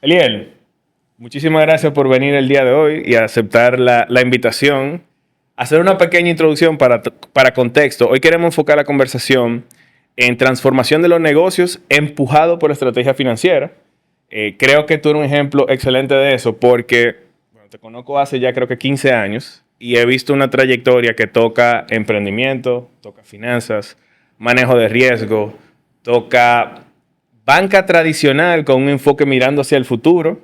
Eliel, muchísimas gracias por venir el día de hoy y aceptar la invitación. Hacer una pequeña introducción para contexto. Hoy queremos enfocar la conversación en transformación de los negocios empujado por estrategia financiera. Creo que tú eres un ejemplo excelente de eso porque bueno, te conozco hace ya creo que 15 años y he visto una trayectoria que toca emprendimiento, toca finanzas, manejo de riesgo, toca banca tradicional con un enfoque mirando hacia el futuro,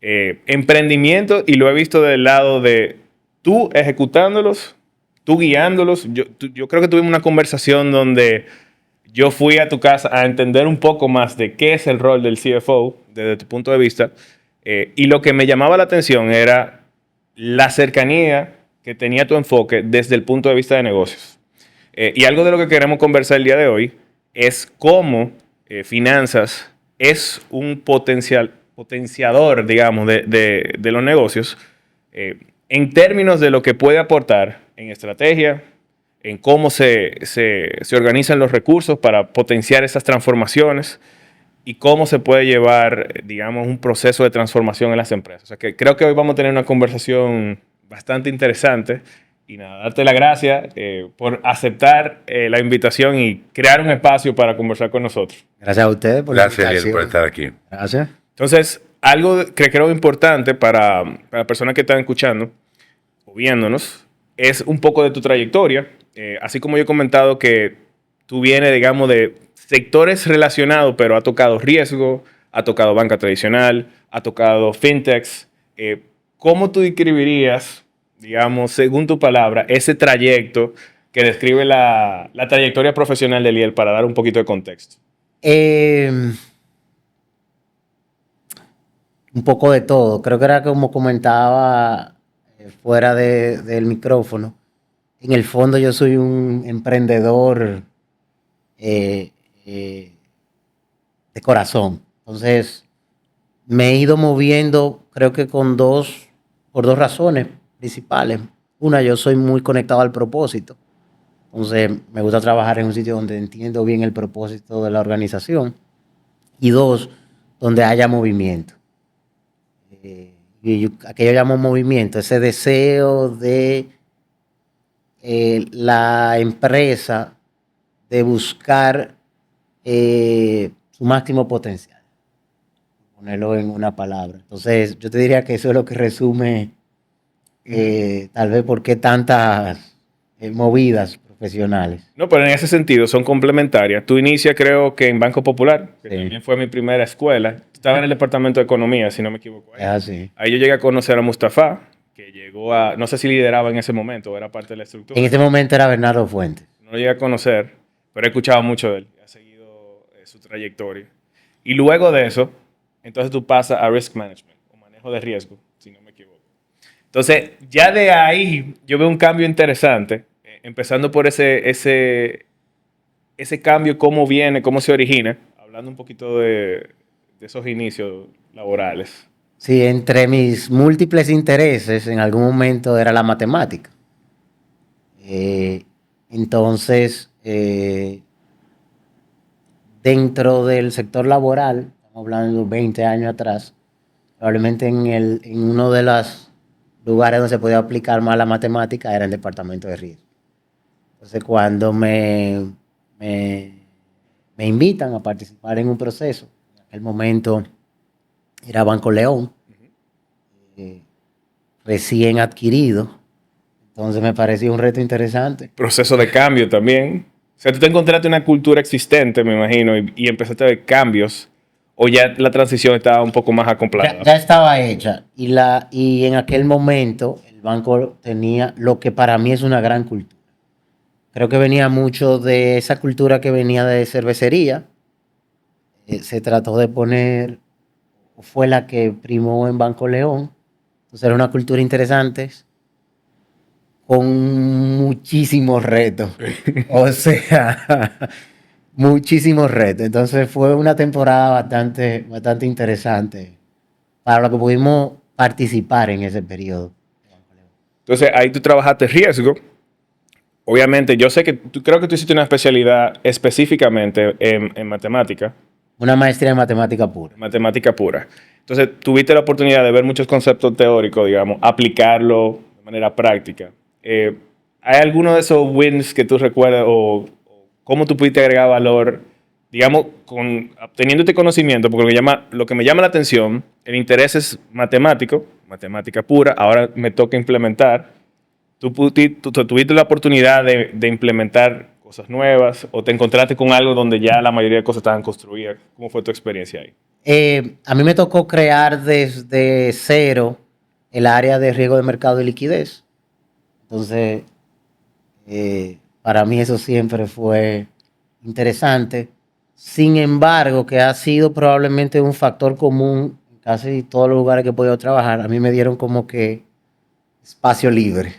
emprendimiento, y lo he visto del lado de tú ejecutándolos, tú guiándolos. Yo creo que tuvimos una conversación donde yo fui a tu casa a entender un poco más de qué es el rol del CFO desde tu punto de vista. Y lo que me llamaba la atención era la cercanía que tenía tu enfoque desde el punto de vista de negocios. Y algo de lo que queremos conversar el día de hoy es cómo finanzas es un potenciador, digamos, de los negocios en términos de lo que puede aportar en estrategia, en cómo se organizan los recursos para potenciar esas transformaciones y cómo se puede llevar, digamos, un proceso de transformación en las empresas. O sea que creo que hoy vamos a tener una conversación bastante interesante. Y nada, darte las gracias por aceptar la invitación y crear un espacio para conversar con nosotros. Gracias a ustedes por la invitación. Gracias por estar aquí. Gracias. Entonces, algo que creo importante para las personas que están escuchando o viéndonos es un poco de tu trayectoria. Así como yo he comentado que tú vienes, digamos, de sectores relacionados, pero ha tocado riesgo, ha tocado banca tradicional, ha tocado fintechs. ¿Cómo tú describirías, digamos, según tu palabra, ese trayecto que describe la trayectoria profesional de Eliel para dar un poquito de contexto? Un poco de todo. Creo que era como comentaba fuera del micrófono. En el fondo yo soy un emprendedor de corazón. Entonces me he ido moviendo, creo que por dos razones principales. Una, yo soy muy conectado al propósito. Entonces me gusta trabajar en un sitio donde entiendo bien el propósito de la organización. Y dos, donde haya movimiento. ¿A qué yo llamo movimiento? Ese deseo de la empresa de buscar su máximo potencial, ponerlo en una palabra. Entonces, yo te diría que eso es lo que resume tal vez por qué tantas movidas profesionales. No, pero en ese sentido son complementarias. Tú inicias, creo que en Banco Popular, que Sí. también fue mi primera escuela. Estaba en el departamento de economía, si no me equivoco. Es así. Ahí yo llegué a conocer a Mustafa, que llegó a, no sé si lideraba en ese momento o era parte de la estructura. En ese momento era Bernardo Fuentes. No lo llegué a conocer, pero he escuchado mucho de él. He seguido su trayectoria. Y luego de eso, entonces tú pasas a Risk Management, o manejo de riesgo, si no me equivoco. Entonces, ya de ahí yo veo un cambio interesante, empezando por ese cambio, cómo viene, cómo se origina, hablando un poquito de esos inicios laborales. Sí, entre mis múltiples intereses en algún momento era la matemática. Entonces, dentro del sector laboral, estamos hablando de 20 años atrás, probablemente en uno de los lugares donde se podía aplicar más la matemática era en el departamento de riesgo. Entonces, cuando me invitan a participar en un proceso, en aquel momento era Banco León, recién adquirido, entonces me pareció un reto interesante. Proceso de cambio también. O sea, tú te encontraste una cultura existente, me imagino, y empezaste a ver cambios, o ya la transición estaba un poco más acomplada. Ya estaba hecha, y en aquel momento el banco tenía lo que para mí es una gran cultura. Creo que venía mucho de esa cultura que venía de cervecería. Se trató de poner, fue la que primó en Banco León. Entonces era una cultura interesante, con muchísimos retos. O sea, muchísimos retos. Entonces fue una temporada bastante interesante para lo que pudimos participar en ese periodo. Entonces, ahí tú trabajaste riesgo. Obviamente, yo sé que creo que tú hiciste una especialidad específicamente en matemática. Una maestría en matemática pura. Matemática pura. Entonces, tuviste la oportunidad de ver muchos conceptos teóricos, digamos, aplicarlo de manera práctica. ¿Hay alguno de esos wins que tú recuerdas o cómo tú pudiste agregar valor, digamos, obteniendo este conocimiento? Porque lo que me llama la atención, el interés es matemático, matemática pura, ahora me toca implementar. ¿Tú tuviste la oportunidad de implementar cosas nuevas o te encontraste con algo donde ya la mayoría de cosas estaban construidas? ¿Cómo fue tu experiencia ahí? A mí me tocó crear desde cero el área de riesgo de mercado y liquidez. Entonces, para mí eso siempre fue interesante. Sin embargo, que ha sido probablemente un factor común en casi todos los lugares que he podido trabajar, a mí me dieron como que espacio libre.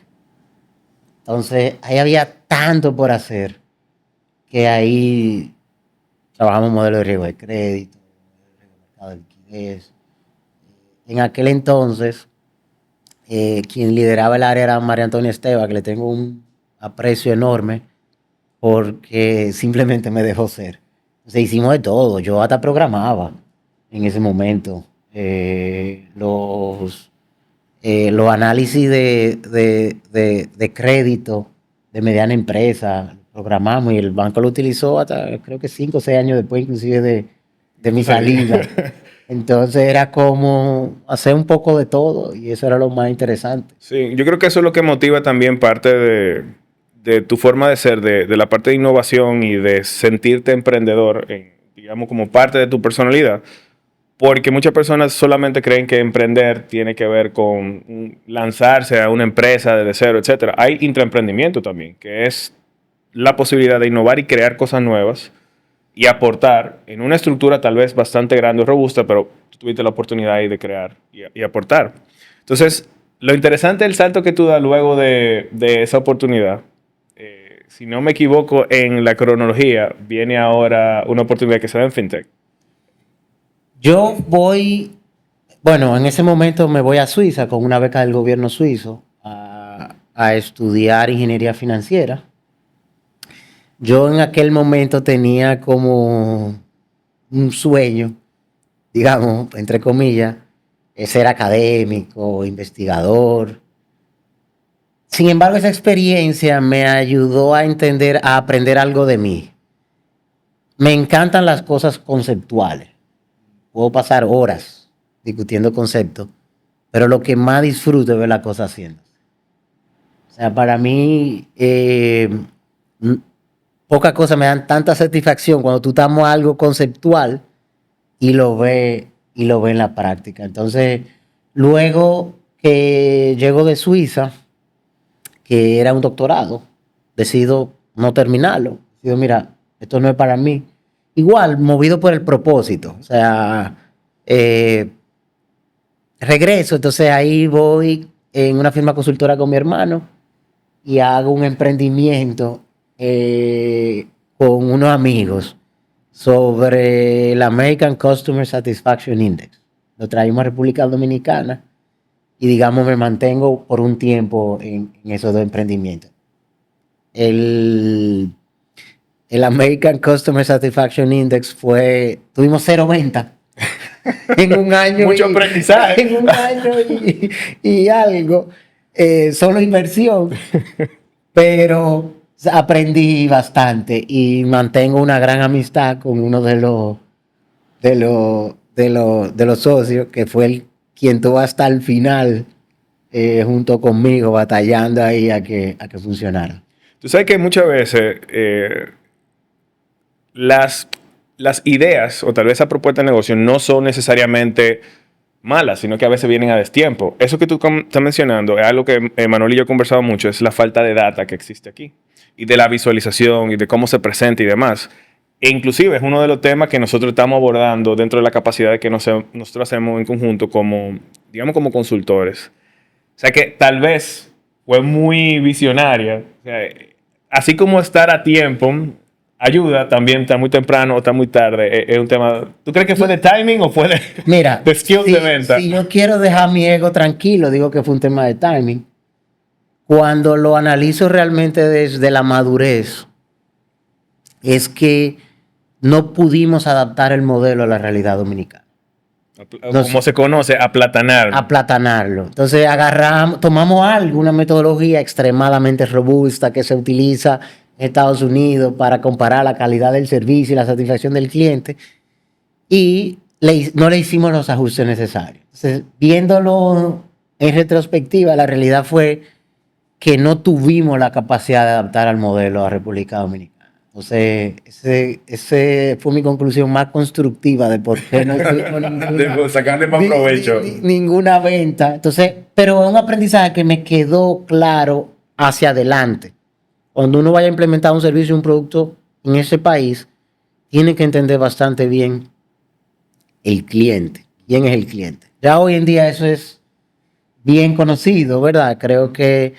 Entonces, ahí había tanto por hacer que ahí trabajamos modelo de riesgo de crédito, mercado de liquidez. En aquel entonces, quien lideraba el área era María Antonia Esteva, que le tengo un aprecio enorme porque simplemente me dejó ser. Entonces hicimos de todo. Yo hasta programaba en ese momento. Los análisis de crédito de mediana empresa, programamos y el banco lo utilizó hasta creo que 5 o 6 años después inclusive de mi salida. Entonces era como hacer un poco de todo y eso era lo más interesante. Sí, yo creo que eso es lo que motiva también parte de tu forma de ser, de la parte de innovación y de sentirte emprendedor, digamos, como parte de tu personalidad. Porque muchas personas solamente creen que emprender tiene que ver con lanzarse a una empresa desde cero, etc. Hay intraemprendimiento también, que es la posibilidad de innovar y crear cosas nuevas y aportar en una estructura tal vez bastante grande o robusta, pero tú tuviste la oportunidad ahí de crear y aportar. Entonces, lo interesante del salto que tú das luego de esa oportunidad, si no me equivoco en la cronología, viene ahora una oportunidad que se da en FinTech. Yo en ese momento me voy a Suiza con una beca del gobierno suizo a estudiar ingeniería financiera. Yo en aquel momento tenía como un sueño, digamos, entre comillas, ser académico, investigador. Sin embargo, esa experiencia me ayudó a aprender algo de mí. Me encantan las cosas conceptuales. Puedo pasar horas discutiendo conceptos, pero lo que más disfruto es ver la cosa haciendo. O sea, para mí, pocas cosas me dan tanta satisfacción cuando tú tomas algo conceptual y lo ves en la práctica. Entonces, luego que llego de Suiza, que era un doctorado, decido no terminarlo. Digo, mira, esto no es para mí. Igual, movido por el propósito. O sea, regreso, entonces ahí voy en una firma consultora con mi hermano y hago un emprendimiento con unos amigos sobre el American Customer Satisfaction Index. Lo traímos a República Dominicana y, digamos, me mantengo por un tiempo en esos dos emprendimientos. El American Customer Satisfaction Index tuvimos 0 ventas en un año. Mucho aprendizaje. En un año y algo. Solo inversión. Pero aprendí bastante y mantengo una gran amistad con uno de los socios, que fue quien tuvo hasta el final junto conmigo, batallando ahí a que funcionara. Tú sabes que muchas veces las ideas o tal vez esa propuesta de negocio no son necesariamente malas, sino que a veces vienen a destiempo. Eso que tú estás mencionando es algo que Manuel y yo he conversado mucho, es la falta de data que existe aquí y de la visualización y de cómo se presenta y demás. E inclusive es uno de los temas que nosotros estamos abordando dentro de la capacidad que nosotros hacemos en conjunto como, digamos, como consultores. O sea que tal vez fue muy visionaria. O sea, así como estar a tiempo ayuda, también está muy temprano o está muy tarde. Es un tema. ¿Tú crees que fue de timing o fue de skills de venta? Si yo quiero dejar mi ego tranquilo, digo que fue un tema de timing. Cuando lo analizo realmente desde la madurez, es que no pudimos adaptar el modelo a la realidad dominicana. Como se conoce, Aplatanarlo. Entonces tomamos una metodología extremadamente robusta que se utiliza en Estados Unidos para comparar la calidad del servicio y la satisfacción del cliente y no le hicimos los ajustes necesarios. Entonces, viéndolo en retrospectiva, la realidad fue que no tuvimos la capacidad de adaptar al modelo a República Dominicana. Entonces, ese fue mi conclusión más constructiva de por qué no tuvimos sacarle más provecho. Ninguna venta. Entonces, pero es un aprendizaje que me quedó claro hacia adelante. Cuando uno vaya a implementar un servicio, un producto en ese país, tiene que entender bastante bien el cliente. ¿Quién es el cliente? Ya hoy en día eso es bien conocido, ¿verdad? Creo que,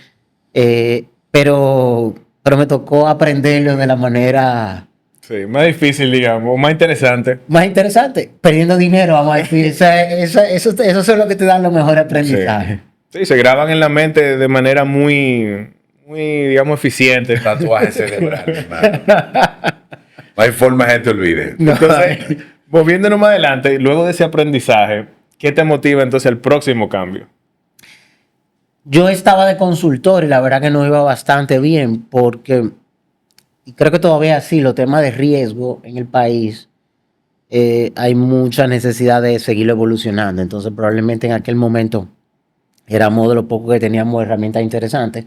pero me tocó aprenderlo de la manera... Sí, más difícil, digamos, más interesante. Más interesante, perdiendo dinero, vamos a decir. Eso es lo que te dan los mejores aprendizajes. Sí, se graban en la mente de manera muy, digamos, eficiente. Tatuaje cerebral, hermano. No hay forma que te olvide. Entonces, moviéndonos más adelante, luego de ese aprendizaje, ¿qué te motiva entonces el próximo cambio? Yo estaba de consultor y la verdad que no iba bastante bien porque, y creo que todavía sí, los temas de riesgo en el país, hay mucha necesidad de seguirlo evolucionando. Entonces probablemente en aquel momento éramos de los pocos que teníamos herramientas interesantes.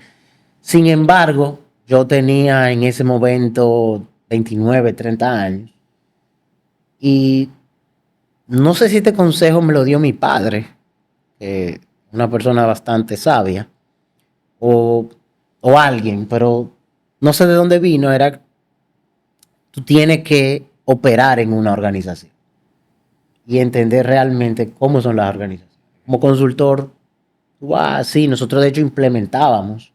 Sin embargo, yo tenía en ese momento 29, 30 años y no sé si este consejo me lo dio mi padre, una persona bastante sabia, o alguien, pero no sé de dónde vino, era tú tienes que operar en una organización y entender realmente cómo son las organizaciones. Como consultor, sí, nosotros de hecho implementábamos,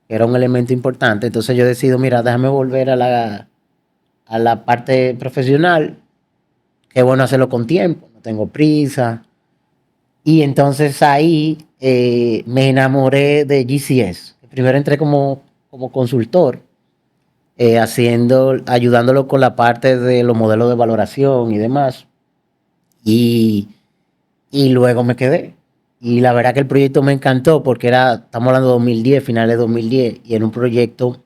era un elemento importante, entonces yo decido, mira, déjame volver a la parte profesional, qué bueno hacerlo con tiempo, no tengo prisa. Y entonces ahí me enamoré de GCS. Primero entré como consultor, ayudándolo con la parte de los modelos de valoración y demás. Y luego me quedé. Y la verdad que el proyecto me encantó porque estamos hablando de 2010, finales de 2010, y era un proyecto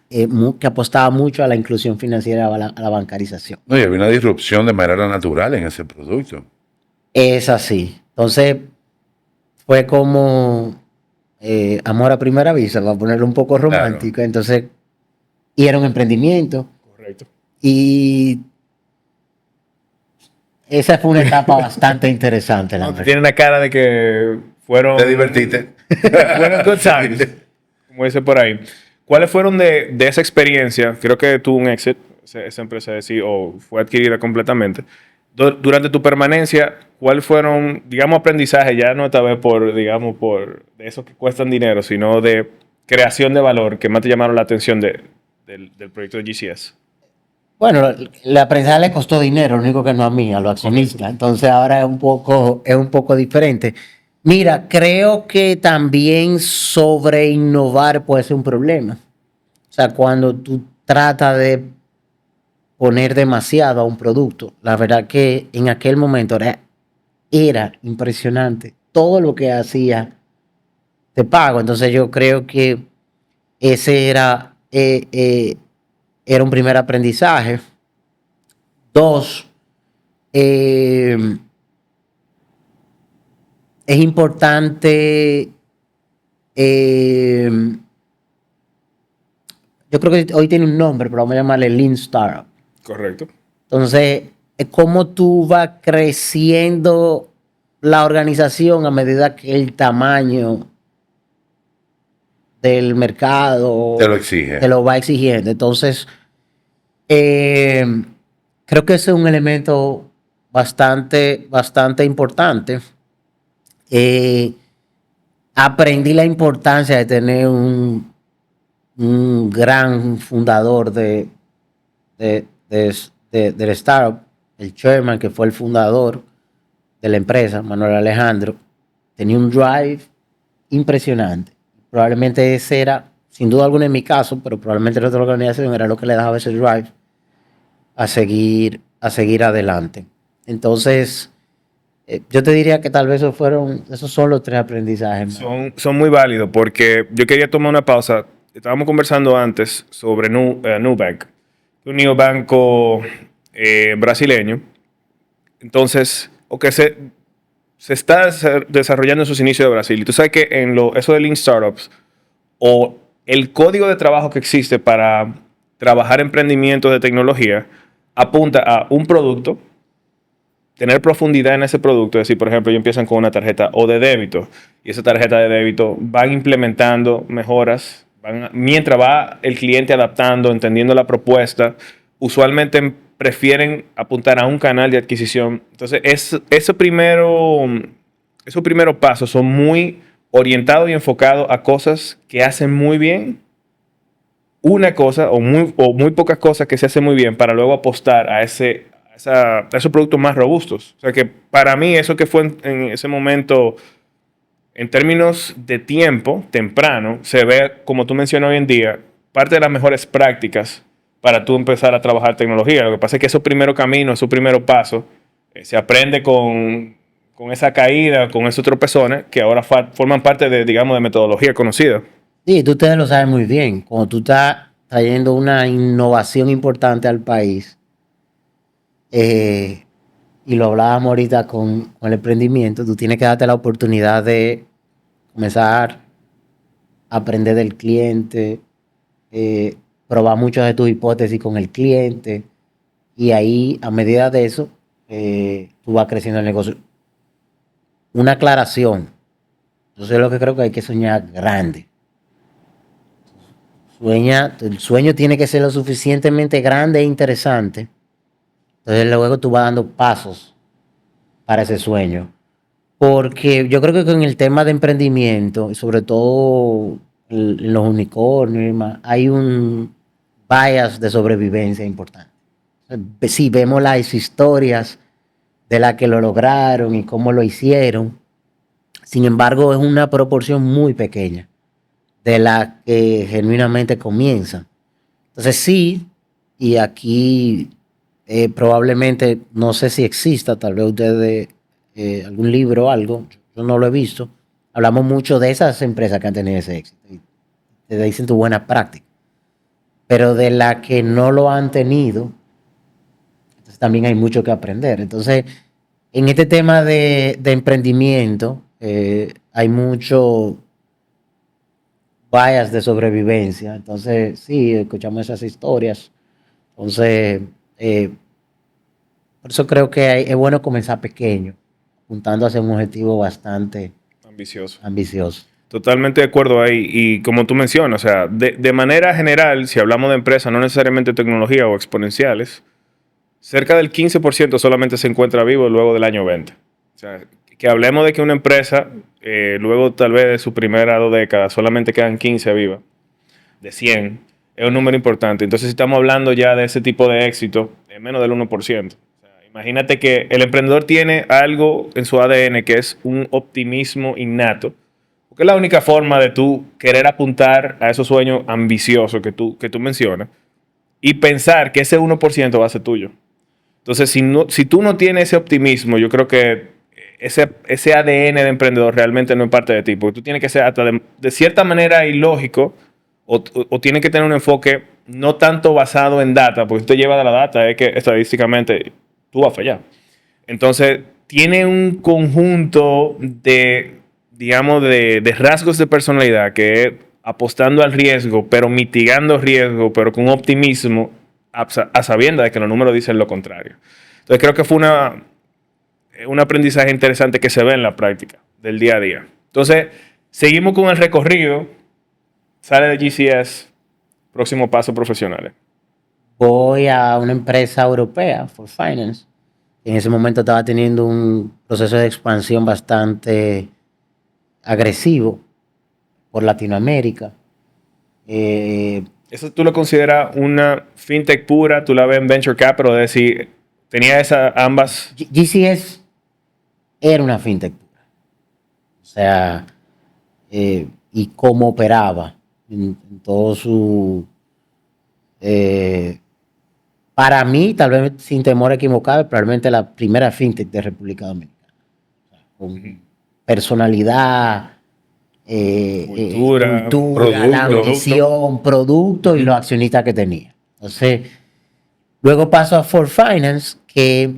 que apostaba mucho a la inclusión financiera, a la bancarización. No, y había una disrupción de manera natural en ese producto. Es así. Entonces, fue como amor a primera vista, para ponerlo un poco romántico. Claro. Entonces, y era un emprendimiento. Correcto. Y esa fue una etapa bastante interesante. Tiene una cara de que fueron... Te divertiste. Fueron good times, como dice por ahí. ¿Cuáles fueron de esa experiencia? Creo que tuvo un exit, esa empresa fue adquirida completamente. Durante tu permanencia, ¿cuáles fueron, digamos, aprendizajes? Ya no esta vez por de esos que cuestan dinero, sino de creación de valor que más te llamaron la atención del proyecto de GCS. Bueno, el aprendizaje le costó dinero, lo único que no a mí, a los accionistas. Entonces ahora es un poco diferente. Mira, creo que también sobre innovar puede ser un problema. O sea, cuando tú tratas de poner demasiado a un producto, la verdad que en aquel momento era impresionante. Todo lo que hacía te pago. Entonces yo creo que ese era un primer aprendizaje. 2, es importante, yo creo que hoy tiene un nombre, pero vamos a llamarle Lean Startup. Correcto. Entonces, es como tú vas creciendo la organización a medida que el tamaño del mercado te lo exige. Te lo va exigiendo. Entonces, creo que ese es un elemento bastante importante. Aprendí la importancia de tener un gran fundador del startup, el chairman, que fue el fundador de la empresa, Manuel Alejandro. Tenía un drive impresionante. Probablemente ese era, sin duda alguna en mi caso, pero probablemente en otra organización era lo que le daba ese drive. a seguir adelante. Entonces, yo te diría que tal vez esos son los tres aprendizajes. Son muy válidos porque yo quería tomar una pausa. Estábamos conversando antes sobre Nubank, un neobanco brasileño. Entonces, se está desarrollando en sus inicios de Brasil. Y tú sabes que eso de Lean Startups o el código de trabajo que existe para trabajar emprendimientos de tecnología apunta a un producto, tener profundidad en ese producto. Es decir, por ejemplo, ellos empiezan con una tarjeta o de débito y esa tarjeta de débito van implementando mejoras mientras va el cliente adaptando, entendiendo la propuesta. Usualmente prefieren apuntar a un canal de adquisición. Entonces, esos primeros pasos son muy orientados y enfocados a cosas que hacen muy bien una cosa o muy pocas cosas que se hacen muy bien para luego apostar a esos productos más robustos. O sea que para mí eso que fue en ese momento, en términos de tiempo temprano, se ve, como tú mencionas hoy en día, parte de las mejores prácticas para tú empezar a trabajar tecnología. Lo que pasa es que esos primeros caminos, esos primeros pasos, se aprende con esa caída, con esos tropezones que ahora forman parte de, digamos, de metodología conocida. Sí, tú ustedes lo saben muy bien. Cuando tú estás trayendo una innovación importante al país, y lo hablábamos ahorita con el emprendimiento, tú tienes que darte la oportunidad de comenzar a aprender del cliente, probar muchas de tus hipótesis con el cliente, y ahí, a medida de eso, tú vas creciendo el negocio. Una aclaración. Entonces, lo que creo que hay que soñar grande. El sueño tiene que ser lo suficientemente grande e interesante. Entonces luego tú vas dando pasos para ese sueño. Porque yo creo que con el tema de emprendimiento, y sobre todo en los unicornios y demás, hay un bias de sobrevivencia importante. Sí, vemos las historias de las que lo lograron y cómo lo hicieron. Sin embargo, es una proporción muy pequeña de la que genuinamente comienza. Entonces sí, y aquí probablemente, no sé si exista, tal vez ustedes, algún libro o algo, yo no lo he visto, hablamos mucho de esas empresas que han tenido ese éxito, y te dicen tu buena práctica, pero de la que no lo han tenido, entonces también hay mucho que aprender. Entonces, en este tema de emprendimiento, hay mucho bias de sobrevivencia. Entonces, sí, escuchamos esas historias. Entonces, por eso creo que es bueno comenzar pequeño, apuntando hacia un objetivo bastante Ambicioso. ambicioso. Totalmente de acuerdo ahí. Y como tú mencionas, o sea, de manera general, si hablamos de empresas, no necesariamente tecnología o exponenciales, cerca del 15% solamente se encuentra vivo luego del año 20. O sea, que hablemos de que una empresa, luego tal vez de su primera 2 décadas, solamente quedan 15 vivas, de 100, es un número importante. Entonces, si estamos hablando ya de ese tipo de éxito, es menos del 1%. O sea, imagínate que el emprendedor tiene algo en su ADN que es un optimismo innato, porque es la única forma de tú querer apuntar a esos sueños ambiciosos que tú mencionas y pensar que ese 1% va a ser tuyo. Entonces, si tú no tienes ese optimismo, yo creo que ese ADN de emprendedor realmente no es parte de ti, porque tú tienes que ser hasta de cierta manera ilógico o tienes que tener un enfoque no tanto basado en data, porque si te llevas de la data, es que estadísticamente tú vas a fallar. Entonces, tiene un conjunto de, digamos, de rasgos de personalidad que es apostando al riesgo, pero mitigando riesgo, pero con optimismo, a sabiendas de que los números dicen lo contrario. Entonces, creo que fue un aprendizaje interesante que se ve en la práctica del día a día. Entonces, seguimos con el recorrido, sale de GCS, próximo paso profesionales. Voy a una empresa europea, For Finance. En ese momento estaba teniendo un proceso de expansión bastante agresivo por Latinoamérica. ¿Eso tú lo consideras una fintech pura? ¿Tú la ves en venture capital? Es decir, tenía ambas. GCS era una fintech pura. O sea, y cómo operaba en todo su para mí, tal vez sin temor a equivocarme, probablemente la primera fintech de República Dominicana. Con personalidad, Cultura, cultura, la producto. ambición, producto y los accionistas que tenía. Entonces, luego paso a Ford Finance, que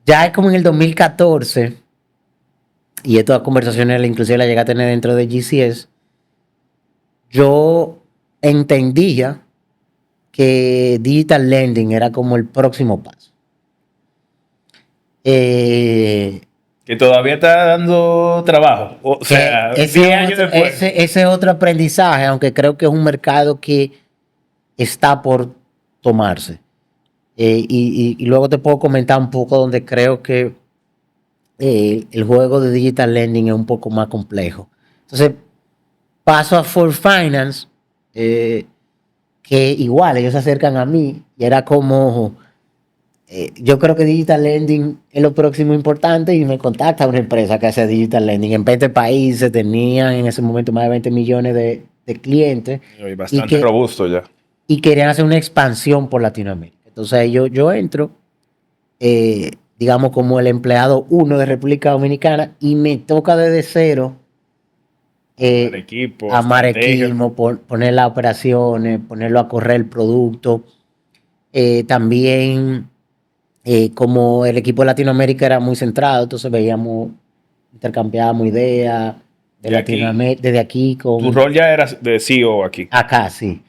ya es como en el 2014, y estas conversaciones inclusive las llegué a tener dentro de GCS, yo entendía que Digital Lending era como el próximo paso. que todavía está dando trabajo. O sea, 10 años después. Ese es otro aprendizaje, aunque creo que es un mercado que está por tomarse. Y luego te puedo comentar un poco donde creo que el juego de Digital Lending es un poco más complejo. Entonces, paso a Ford Finance, que igual ellos se acercan a mí y era como, yo creo que Digital Lending es lo próximo importante y me contacta una empresa que hace Digital Lending. En 20 países tenían en ese momento más de 20 millones de clientes. Y bastante robusto ya. Y querían hacer una expansión por Latinoamérica. Entonces yo entro, digamos, como el empleado 1 de República Dominicana y me toca desde cero armar equipo, poner las operaciones, ponerlo a correr el producto. También, como el equipo de Latinoamérica era muy centrado, entonces intercambiábamos ideas de Latinoamérica, desde aquí. Tu rol ya era de CEO aquí. Acá, sí.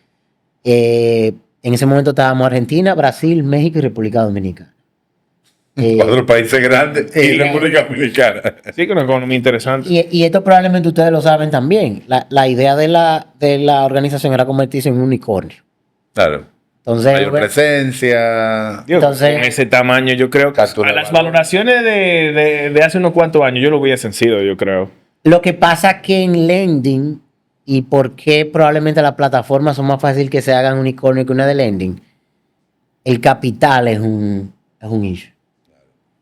En ese momento estábamos Argentina, Brasil, México y República Dominicana. 4 países grandes y República Dominicana. Sí, que una economía interesante. Y esto probablemente ustedes lo saben también. La idea de la organización era convertirse en un unicornio. Claro. Entonces, mayor presencia. Entonces, con ese tamaño, yo creo que a las valoraciones de hace unos cuantos años, yo lo hubiesen sido, yo creo. Lo que pasa que en lending, y por qué probablemente las plataformas son más fácil que se hagan unicornio que una de lending, el capital es un issue.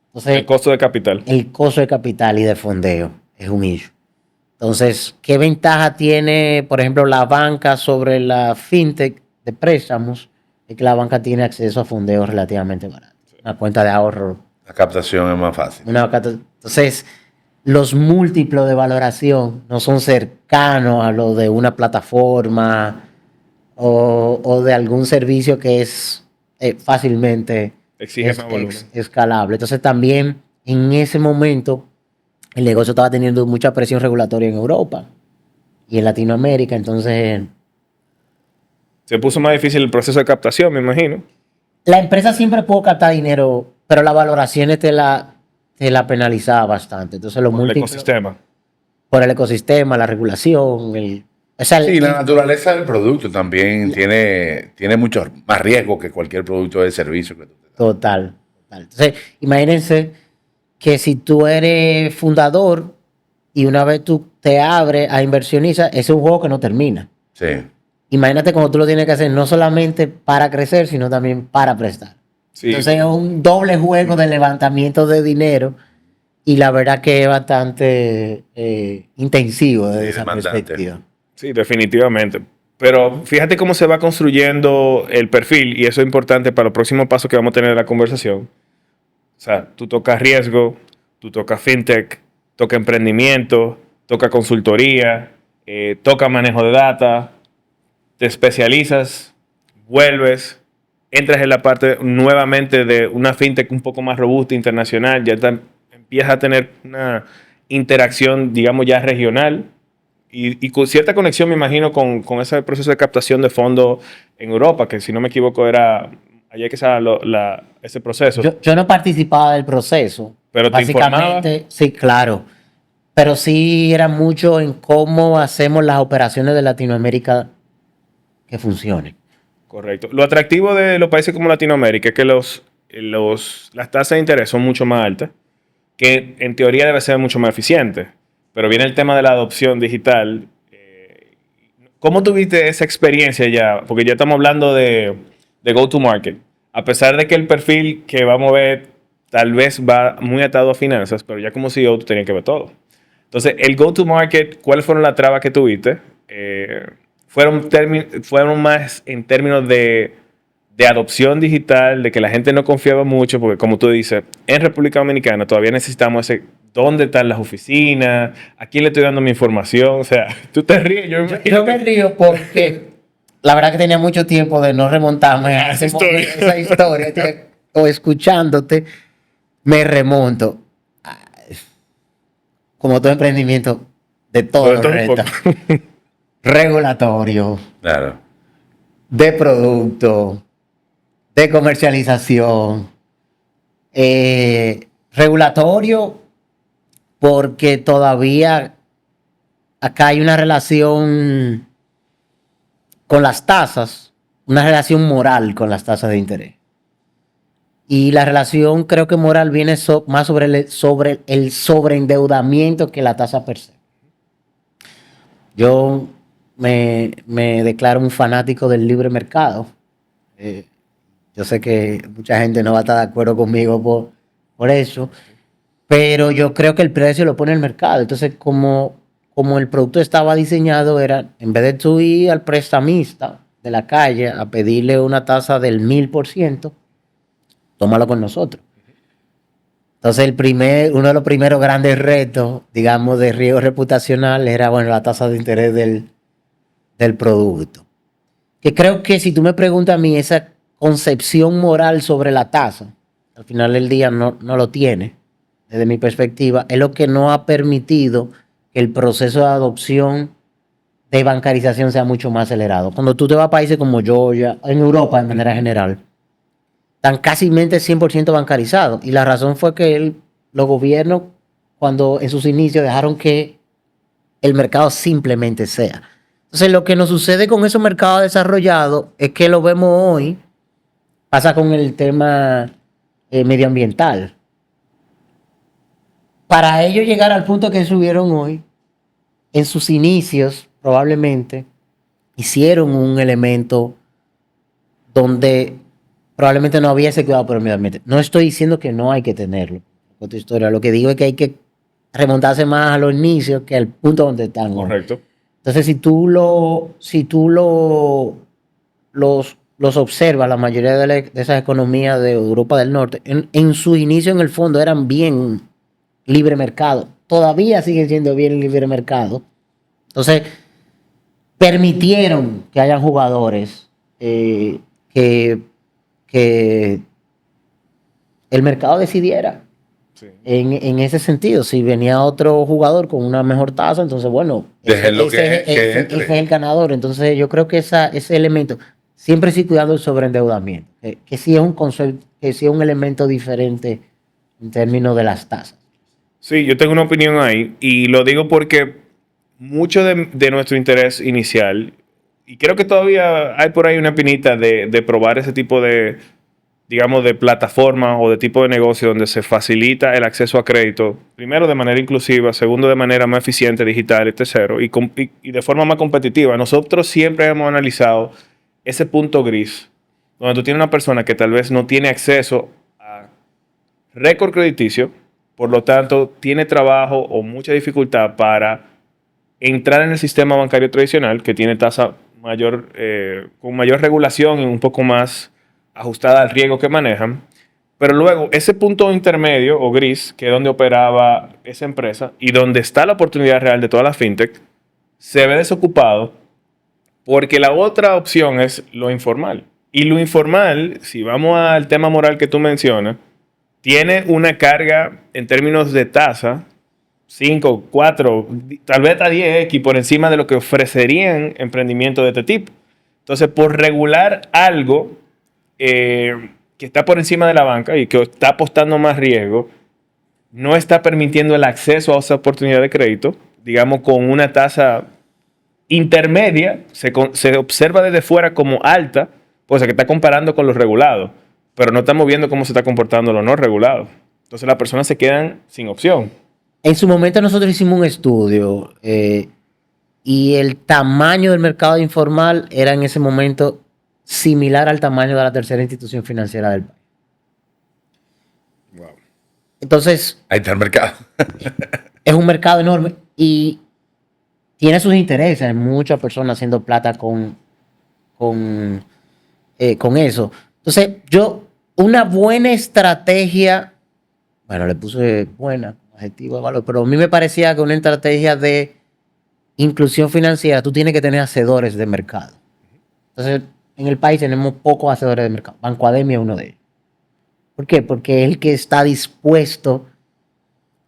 Entonces, El costo de capital. El costo de capital y de fondeo es un issue. Entonces, ¿qué ventaja tiene, por ejemplo, la banca sobre la fintech de préstamos? Es que la banca tiene acceso a fondeos relativamente baratos. Una cuenta de ahorro. La captación es más fácil. Entonces, los múltiplos de valoración no son cercanos a lo de una plataforma o de algún servicio que es fácilmente escalable. Entonces, también en ese momento el negocio estaba teniendo mucha presión regulatoria en Europa y en Latinoamérica. Entonces, se puso más difícil el proceso de captación, me imagino. La empresa siempre pudo captar dinero, pero las valoraciones te la penalizaba bastante. Entonces, Por el ecosistema. Por el ecosistema, la regulación. La naturaleza del producto también tiene mucho más riesgo que cualquier producto de servicio que tú te das. Total. Entonces, imagínense que si tú eres fundador y una vez tú te abres a inversionistas, ese es un juego que no termina. Sí. Imagínate cómo tú lo tienes que hacer no solamente para crecer, sino también para prestar. Sí. Entonces es un doble juego de levantamiento de dinero y la verdad que es bastante intensivo desde esa perspectiva. Sí, definitivamente. Pero fíjate cómo se va construyendo el perfil y eso es importante para los próximos pasos que vamos a tener en la conversación. O sea, tú tocas riesgo, tú tocas fintech, toca emprendimiento, toca consultoría, toca manejo de data, te especializas, vuelves, entras en la parte nuevamente de una fintech un poco más robusta, internacional, ya empiezas a tener una interacción, digamos, ya regional y con cierta conexión, me imagino, con ese proceso de captación de fondos en Europa, que si no me equivoco era allá que sea ese proceso. Yo no participaba del proceso. Pero básicamente, te informaba. Sí, claro. Pero sí era mucho en cómo hacemos las operaciones de Latinoamérica que funcionen. Correcto. Lo atractivo de los países como Latinoamérica es que las tasas de interés son mucho más altas, que en teoría debe ser mucho más eficiente. Pero viene el tema de la adopción digital. ¿Cómo tuviste esa experiencia ya? Porque ya estamos hablando de go-to-market. A pesar de que el perfil que vamos a ver tal vez va muy atado a finanzas, pero ya como CEO tú tenías que ver todo. Entonces, el go-to-market, ¿cuáles fueron las trabas que tuviste? Fueron más en términos de de adopción digital, de que la gente no confiaba mucho, porque como tú dices, en República Dominicana todavía necesitamos ese, ¿dónde están las oficinas? ¿A quién le estoy dando mi información? O sea, tú te ríes, Yo me río porque la verdad que tenía mucho tiempo de no remontarme a esa historia. O escuchándote, me remonto. Como todo emprendimiento, de todos los retos. Regulatorio, Claro. de producto, de comercialización. Regulatorio, porque todavía acá hay una relación con las tasas, una relación moral con las tasas de interés. Y la relación, creo que moral, viene más sobre el sobreendeudamiento que la tasa per se. Yo me declaro un fanático del libre mercado. Yo sé que mucha gente no va a estar de acuerdo conmigo por eso, pero yo creo que el precio lo pone el mercado. Entonces, como el producto estaba diseñado, era, en vez de tú ir al prestamista de la calle a pedirle una tasa del 1000%, tómalo con nosotros. Entonces, uno de los primeros grandes retos, digamos, de riesgo reputacional era, bueno, la tasa de interés del producto. Que creo que si tú me preguntas a mí, esa concepción moral sobre la tasa, al final del día no lo tiene, desde mi perspectiva, es lo que no ha permitido que el proceso de adopción de bancarización sea mucho más acelerado. Cuando tú te vas a países como Georgia, en Europa de manera general, están casi 100% bancarizados. Y la razón fue que los gobiernos, cuando en sus inicios dejaron que el mercado simplemente sea. Entonces, lo que nos sucede con esos mercados desarrollados es que lo vemos hoy, pasa con el tema medioambiental. Para ellos llegar al punto que subieron hoy, en sus inicios, probablemente, hicieron un elemento donde probablemente no había ese cuidado por el medio ambiente. No estoy diciendo que no hay que tenerlo. Otra historia. Lo que digo es que hay que remontarse más a los inicios que al punto donde están. Correcto. Entonces, si tú los observas, la mayoría de esas economías de Europa del Norte, en su inicio, en el fondo, eran bien libre mercado. Todavía siguen siendo bien libre mercado. Entonces, permitieron que hayan jugadores que el mercado decidiera. Sí. En ese sentido, si venía otro jugador con una mejor tasa, entonces bueno, ese es el ganador. Entonces yo creo que ese elemento, siempre sí cuidando el sobreendeudamiento, que sí es un concepto, que sí es un elemento diferente en términos de las tasas. Sí, yo tengo una opinión ahí y lo digo porque mucho de nuestro interés inicial, y creo que todavía hay por ahí una pinita de probar ese tipo de, digamos, de plataforma o de tipo de negocio donde se facilita el acceso a crédito, primero de manera inclusiva, segundo de manera más eficiente, digital, y tercero, y de forma más competitiva. Nosotros siempre hemos analizado ese punto gris, donde tú tienes una persona que tal vez no tiene acceso a récord crediticio, por lo tanto, tiene trabajo o mucha dificultad para entrar en el sistema bancario tradicional, que tiene tasa mayor, con mayor regulación y un poco más ajustada al riesgo que manejan. Pero luego, ese punto intermedio o gris, que es donde operaba esa empresa y donde está la oportunidad real de toda la fintech, se ve desocupado porque la otra opción es lo informal. Y lo informal, si vamos al tema moral que tú mencionas, tiene una carga en términos de tasa 5, 4, tal vez hasta 10x por encima de lo que ofrecerían emprendimientos de este tipo. Entonces, por regular algo que está por encima de la banca y que está apostando más riesgo, no está permitiendo el acceso a esa oportunidad de crédito, digamos, con una tasa intermedia, se observa desde fuera como alta, pues que está comparando con los regulados, pero no estamos viendo cómo se está comportando los no regulados. Entonces las personas se quedan sin opción. En su momento nosotros hicimos un estudio y el tamaño del mercado informal era en ese momento similar al tamaño de la tercera institución financiera del país. Wow. Entonces, ahí está el mercado. Es un mercado enorme y tiene sus intereses. Hay muchas personas haciendo plata con eso. Entonces, una buena estrategia, bueno, le puse buena, adjetivo de valor, pero a mí me parecía que una estrategia de inclusión financiera, tú tienes que tener hacedores de mercado. Entonces, en el país tenemos pocos hacedores de mercado. Banco Ademia es uno de ellos. ¿Por qué? Porque es el que está dispuesto.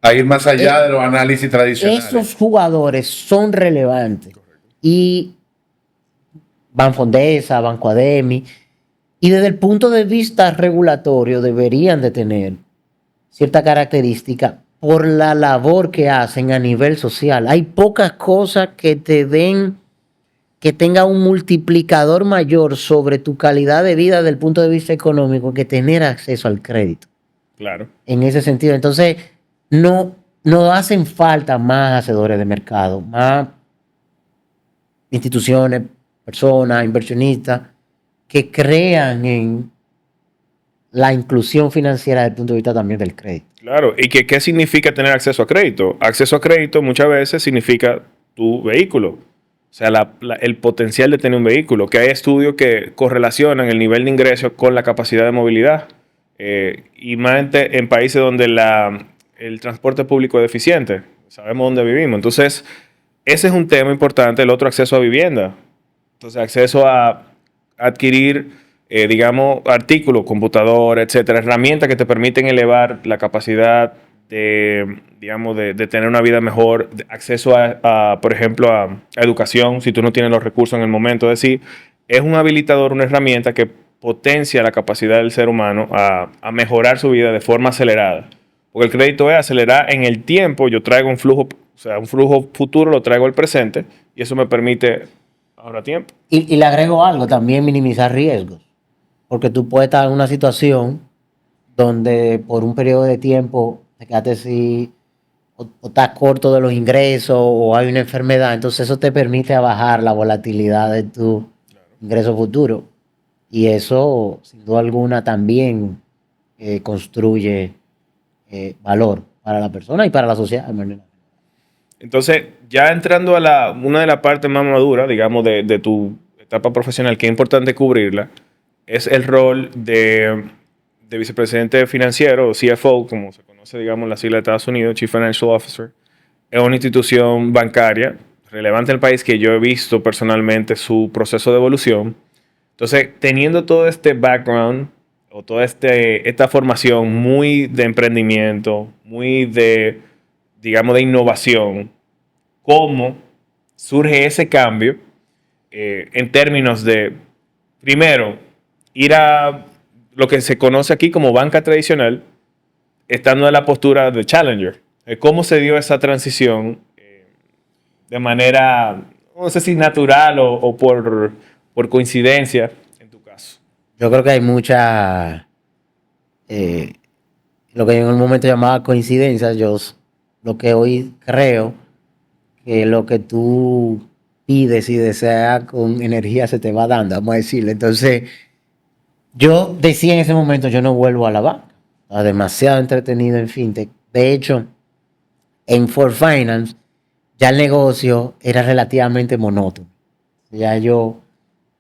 A ir más allá de los análisis tradicionales. Esos jugadores son relevantes. Y Banfondesa, Banco Ademi, y desde el punto de vista regulatorio deberían de tener cierta característica por la labor que hacen a nivel social. Hay pocas cosas que te den, que tenga un multiplicador mayor sobre tu calidad de vida desde el punto de vista económico que tener acceso al crédito. Claro. En ese sentido. Entonces, no hacen falta más hacedores de mercado, más instituciones, personas, inversionistas que crean en la inclusión financiera desde el punto de vista también del crédito. Claro, y ¿qué significa tener acceso a crédito? Acceso a crédito muchas veces significa tu vehículo. O sea, el potencial de tener un vehículo. Que hay estudios que correlacionan el nivel de ingresos con la capacidad de movilidad. Y más en países donde el transporte público es deficiente. Sabemos dónde vivimos. Entonces, ese es un tema importante. El otro, acceso a vivienda. Entonces, acceso a adquirir, digamos, artículos, computadora, etcétera, herramientas que te permiten elevar la capacidad de, digamos, de tener una vida mejor, acceso por ejemplo, a educación, si tú no tienes los recursos en el momento. Es decir, es un habilitador, una herramienta que potencia la capacidad del ser humano a mejorar su vida de forma acelerada. Porque el crédito es acelerar en el tiempo. Yo traigo un flujo, o sea, un flujo futuro lo traigo al presente y eso me permite ahorrar tiempo. Y le agrego algo, también minimizar riesgos. Porque tú puedes estar en una situación donde por un periodo de tiempo te quedaste así, o estás corto de los ingresos, o hay una enfermedad. Entonces eso te permite bajar la volatilidad de tu ingreso futuro. Y eso, sin duda alguna, también construye valor para la persona y para la sociedad. Entonces, ya entrando a una de las partes más maduras, digamos, de tu etapa profesional, que es importante cubrirla, es el rol de vicepresidente financiero, o CFO, como se conoce, digamos, en la sigla de Estados Unidos, Chief Financial Officer. Es una institución bancaria relevante en el país que yo he visto personalmente su proceso de evolución. Entonces, teniendo todo este background o toda esta formación muy de emprendimiento, muy de, digamos, de innovación, ¿cómo surge ese cambio en términos de, primero, ir a lo que se conoce aquí como banca tradicional, estando en la postura de challenger? ¿Cómo se dio esa transición de manera, no sé si natural o por coincidencia en tu caso? Yo creo que hay mucha, lo que yo en un momento llamaba coincidencias. Yo lo que hoy creo que lo que tú pides y deseas con energía se te va dando, vamos a decirle. Entonces, yo decía en ese momento, yo no vuelvo a la banca. Estaba demasiado entretenido en fintech. De hecho, en Ford Finance ya el negocio era relativamente monótono. Ya yo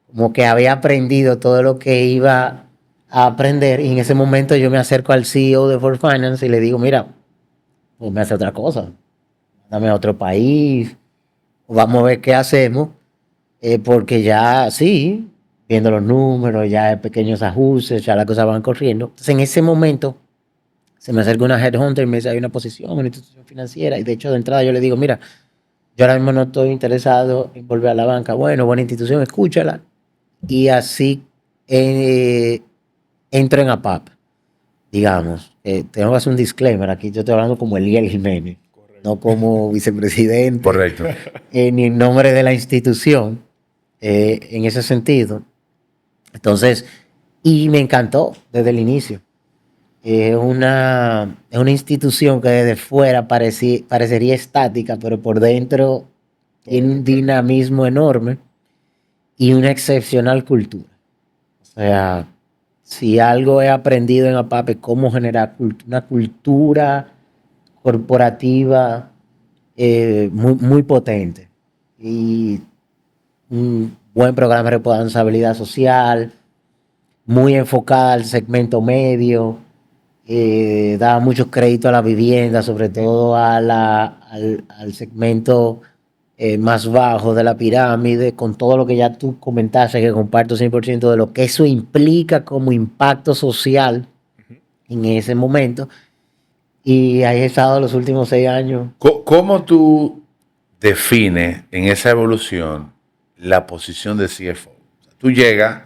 como que había aprendido todo lo que iba a aprender, y en ese momento yo me acerco al CEO de Ford Finance y le digo, mira, pues me hace otra cosa, dame a otro país, vamos a ver qué hacemos, porque ya sí, viendo los números, ya hay pequeños ajustes, ya las cosas van corriendo. Entonces en ese momento se me acerca una headhunter y me dice, hay una posición en una institución financiera, y de hecho de entrada yo le digo, mira, yo ahora mismo no estoy interesado en volver a la banca. Bueno, buena institución, escúchala. Y así entro en APAP, digamos. Tengo que hacer un disclaimer aquí. Yo estoy hablando como Elías Jiménez, no como vicepresidente. Correcto. Ni en nombre de la institución, en ese sentido. Entonces, y me encantó desde el inicio. Es una institución que desde fuera parecería estática, pero por dentro tiene un dinamismo enorme y una excepcional cultura. O sea, si algo he aprendido en APAP es cómo generar una cultura corporativa muy, muy potente. Y un buen programa de responsabilidad social, muy enfocada al segmento medio, daba mucho crédito a la vivienda, sobre todo al segmento más bajo de la pirámide, con todo lo que ya tú comentaste, que comparto 100% de lo que eso implica como impacto social en ese momento. Y ahí he estado los últimos 6 años. ¿Cómo tú defines en esa evolución la posición de CFO? O sea, tú llegas,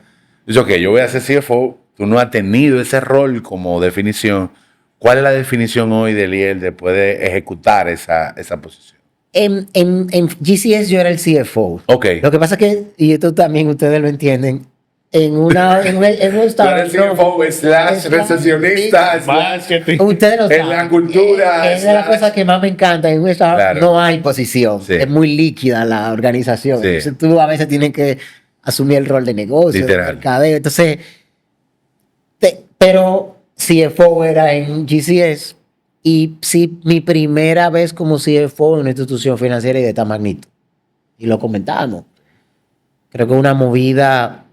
dices, ok, yo voy a ser CFO, tú no has tenido ese rol como definición. ¿Cuál es la definición hoy de Liel después de ejecutar esa posición? En GCS yo era el CFO. Ok. Lo que pasa es que, y esto también ustedes lo entienden, en un Tú eres CFO, slash recesionista, Marketing. ustedes lo en saben. la cultura, Es de las cosas que más me encanta. En un startup Claro. no hay posición. Sí. Es muy líquida la organización. Sí. Entonces tú a veces tienes que asumir el rol de negocio, de Literal. mercadeo. Entonces, pero CFO era en GCS y sí, mi primera vez como CFO en una institución financiera y de esta magnitud. Y lo comentábamos. Creo que una movida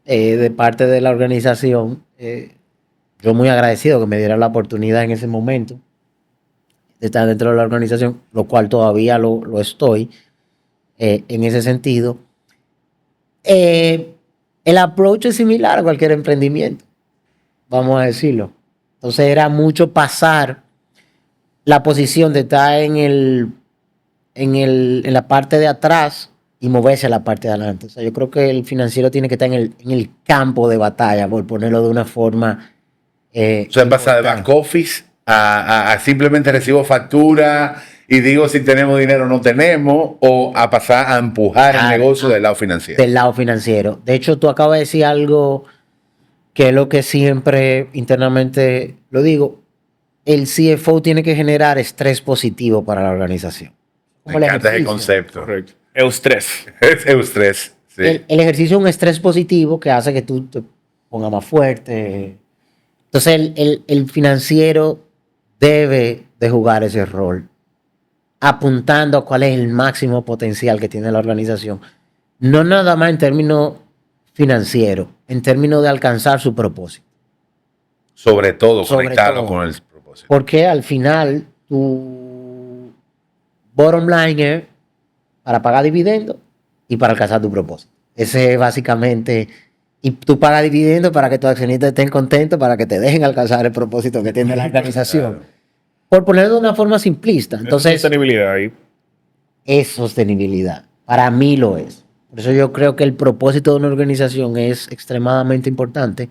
de parte de la organización. Yo muy agradecido que me dieran la oportunidad en ese momento de estar dentro de la organización, lo cual todavía lo estoy en ese sentido. El approach es similar a cualquier emprendimiento, vamos a decirlo. Entonces era mucho pasar la posición de estar en la parte de atrás y moverse a la parte de adelante. O sea, yo creo que el financiero tiene que estar en el campo de batalla, por ponerlo de una forma. O sea, pasa de back office a simplemente recibo factura y digo si tenemos dinero o no tenemos, o a pasar a empujar el negocio del lado financiero. Del lado financiero. De hecho, tú acabas de decir algo que es lo que siempre internamente lo digo. El CFO tiene que generar estrés positivo para la organización. Me Como el encanta ese ejercicio. concepto. Correcto. Eustrés. Es eustrés. Sí. El ejercicio es un estrés positivo que hace que tú te pongas más fuerte. Entonces, el financiero debe de jugar ese rol, apuntando a cuál es el máximo potencial que tiene la organización. No nada más en términos financieros, en términos de alcanzar su propósito. Sobre todo, Sobre conectarlo todo. con el propósito. Porque al final, tu bottom line es para pagar dividendos y para alcanzar tu propósito. Ese es básicamente. Y tú pagas dividendos para que tus accionistas estén contentos, para que te dejen alcanzar el propósito que tiene la organización. Claro. Por ponerlo de una forma simplista. Entonces, Sostenibilidad ahí. es sostenibilidad. Para mí lo es. Por eso yo creo que el propósito de una organización es extremadamente importante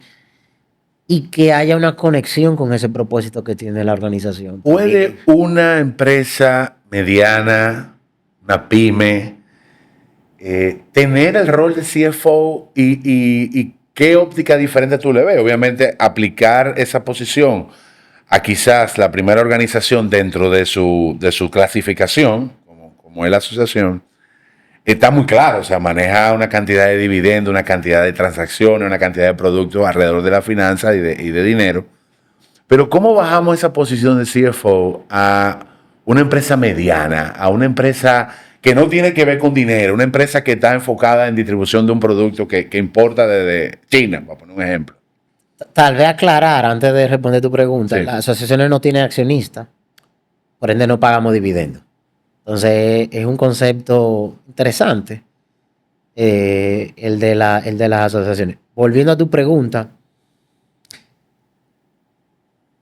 y que haya una conexión con ese propósito que tiene la organización. ¿Puede una empresa mediana, una pyme, tener el rol de CFO y qué óptica diferente tú le ves? Obviamente, aplicar esa posición a quizás la primera organización dentro de su clasificación, como es la asociación, está muy claro. O sea, maneja una cantidad de dividendos, una cantidad de transacciones, una cantidad de productos alrededor de la finanza y de dinero. Pero ¿cómo bajamos esa posición de CFO a una empresa mediana, a una empresa que no tiene que ver con dinero, una empresa que está enfocada en distribución de un producto que importa desde China, para poner un ejemplo? Tal vez aclarar antes de responder tu pregunta. Sí. Las asociaciones no tienen accionistas, por ende no pagamos dividendos. Entonces es un concepto interesante el de las asociaciones. Volviendo a tu pregunta,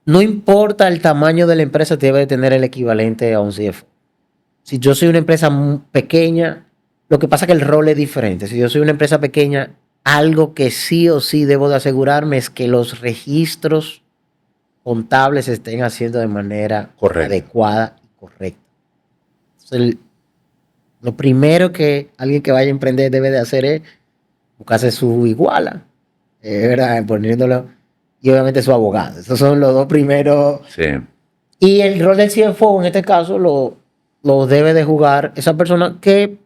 no importa el tamaño de la empresa, debe de tener el equivalente a un CFO. Si yo soy una empresa pequeña, lo que pasa es que el rol es diferente. Si yo soy una empresa pequeña, algo que sí o sí debo de asegurarme es que los registros contables se estén haciendo de manera Correcto. adecuada y correcta. Entonces, lo primero que alguien que vaya a emprender debe de hacer es buscarse su iguala, ¿verdad? Poniéndolo, y obviamente su abogado. Esos son los dos primeros. Sí. Y el rol del CFO en este caso lo debe de jugar esa persona que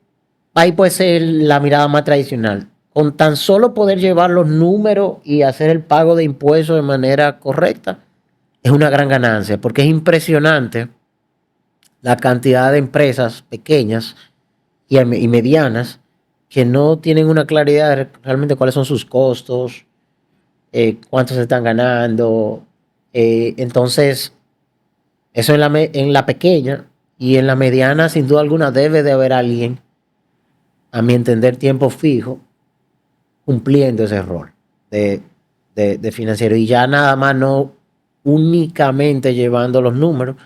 ahí puede ser la mirada más tradicional. Con tan solo poder llevar los números y hacer el pago de impuestos de manera correcta, es una gran ganancia, porque es impresionante la cantidad de empresas pequeñas y medianas que no tienen una claridad de realmente cuáles son sus costos, cuánto se están ganando. Entonces, eso en la pequeña, y en la mediana, sin duda alguna, debe de haber alguien, a mi entender, tiempo fijo, cumpliendo ese rol de financiero. Y ya nada más no únicamente llevando los números,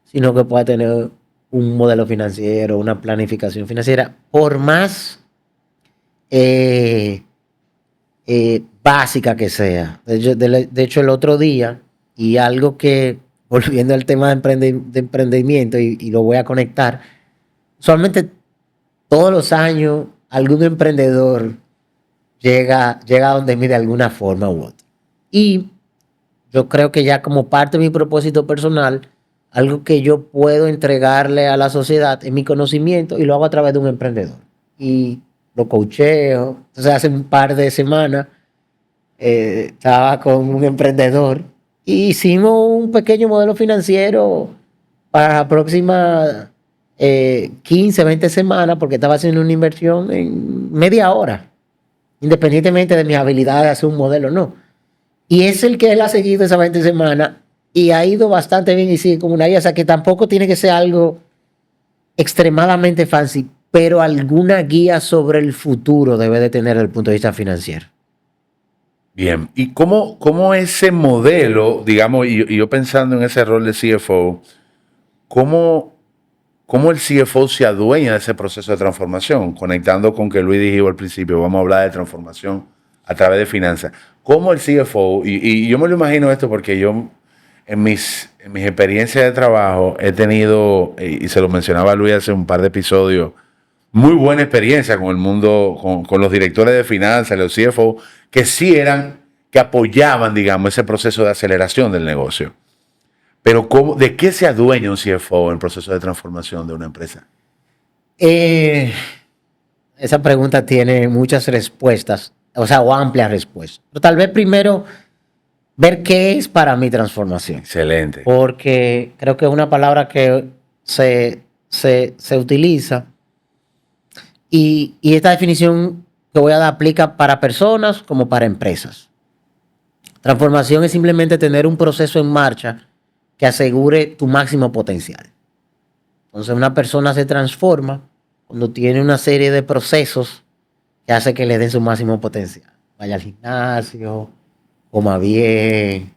sino que pueda tener un modelo financiero, una planificación financiera, por más básica que sea. De hecho, el otro día, y algo que, volviendo al tema de emprendimiento, y lo voy a conectar, usualmente todos los años algún emprendedor llega a donde mí de alguna forma u otra. Y yo creo que ya como parte de mi propósito personal, algo que yo puedo entregarle a la sociedad es mi conocimiento, y lo hago a través de un emprendedor. Y lo coacheo. Entonces hace un par de semanas estaba con un emprendedor y hicimos un pequeño modelo financiero para la próxima 15, 20 semanas, porque estaba haciendo una inversión en media hora, independientemente de mis habilidades de hacer un modelo, no. Y es el que él ha seguido esas 20 semanas y ha ido bastante bien y sigue como una guía. O sea, que tampoco tiene que ser algo extremadamente fancy, pero alguna guía sobre el futuro debe de tener desde el punto de vista financiero. Bien, ¿y cómo ese modelo, digamos, y yo pensando en ese rol de CFO, cómo el CFO se adueña de ese proceso de transformación? Conectando con que Luis dijo al principio, vamos a hablar de transformación a través de finanzas. ¿Cómo el CFO, y yo me lo imagino esto porque yo en mis experiencias de trabajo he tenido, y se lo mencionaba Luis hace un par de episodios, muy buena experiencia con el mundo, con los directores de finanzas, los CFO, que sí que apoyaban, digamos, ese proceso de aceleración del negocio. Pero ¿de qué se adueña un CFO en el proceso de transformación de una empresa? Esa pregunta tiene muchas respuestas, o amplias respuestas. Pero tal vez primero ver qué es para mí transformación. Excelente. Porque creo que es una palabra que se utiliza. Y esta definición que voy a dar aplica para personas como para empresas. Transformación es simplemente tener un proceso en marcha que asegure tu máximo potencial. Entonces una persona se transforma cuando tiene una serie de procesos que hace que le den su máximo potencial. Vaya al gimnasio, coma bien,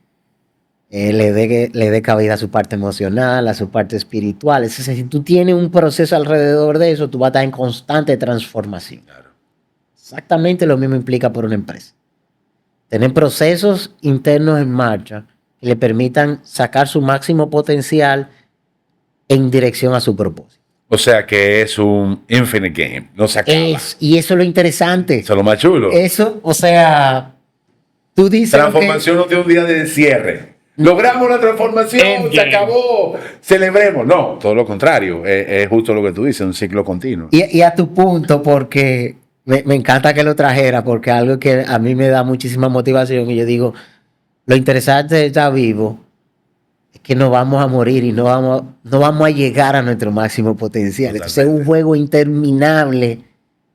le dé cabida a su parte emocional, a su parte espiritual. Es decir, si tú tienes un proceso alrededor de eso, tú vas a estar en constante transformación. Claro. Exactamente lo mismo implica por una empresa. Tener procesos internos en marcha que le permitan sacar su máximo potencial en dirección a su propósito. O sea que es un infinite game, no se acaba. Y eso es lo interesante. Eso es lo más chulo. Eso, o sea, tú dices Transformación no tiene un día de cierre. Logramos la transformación, Endgame. se acabó, celebremos. No, todo lo contrario, es justo lo que tú dices, un ciclo continuo. Y a tu punto, porque me encanta que lo trajera, porque algo que a mí me da muchísima motivación, y yo digo, lo interesante de estar vivo es que no vamos a morir y no vamos a llegar a nuestro máximo potencial. Totalmente. Entonces es un juego interminable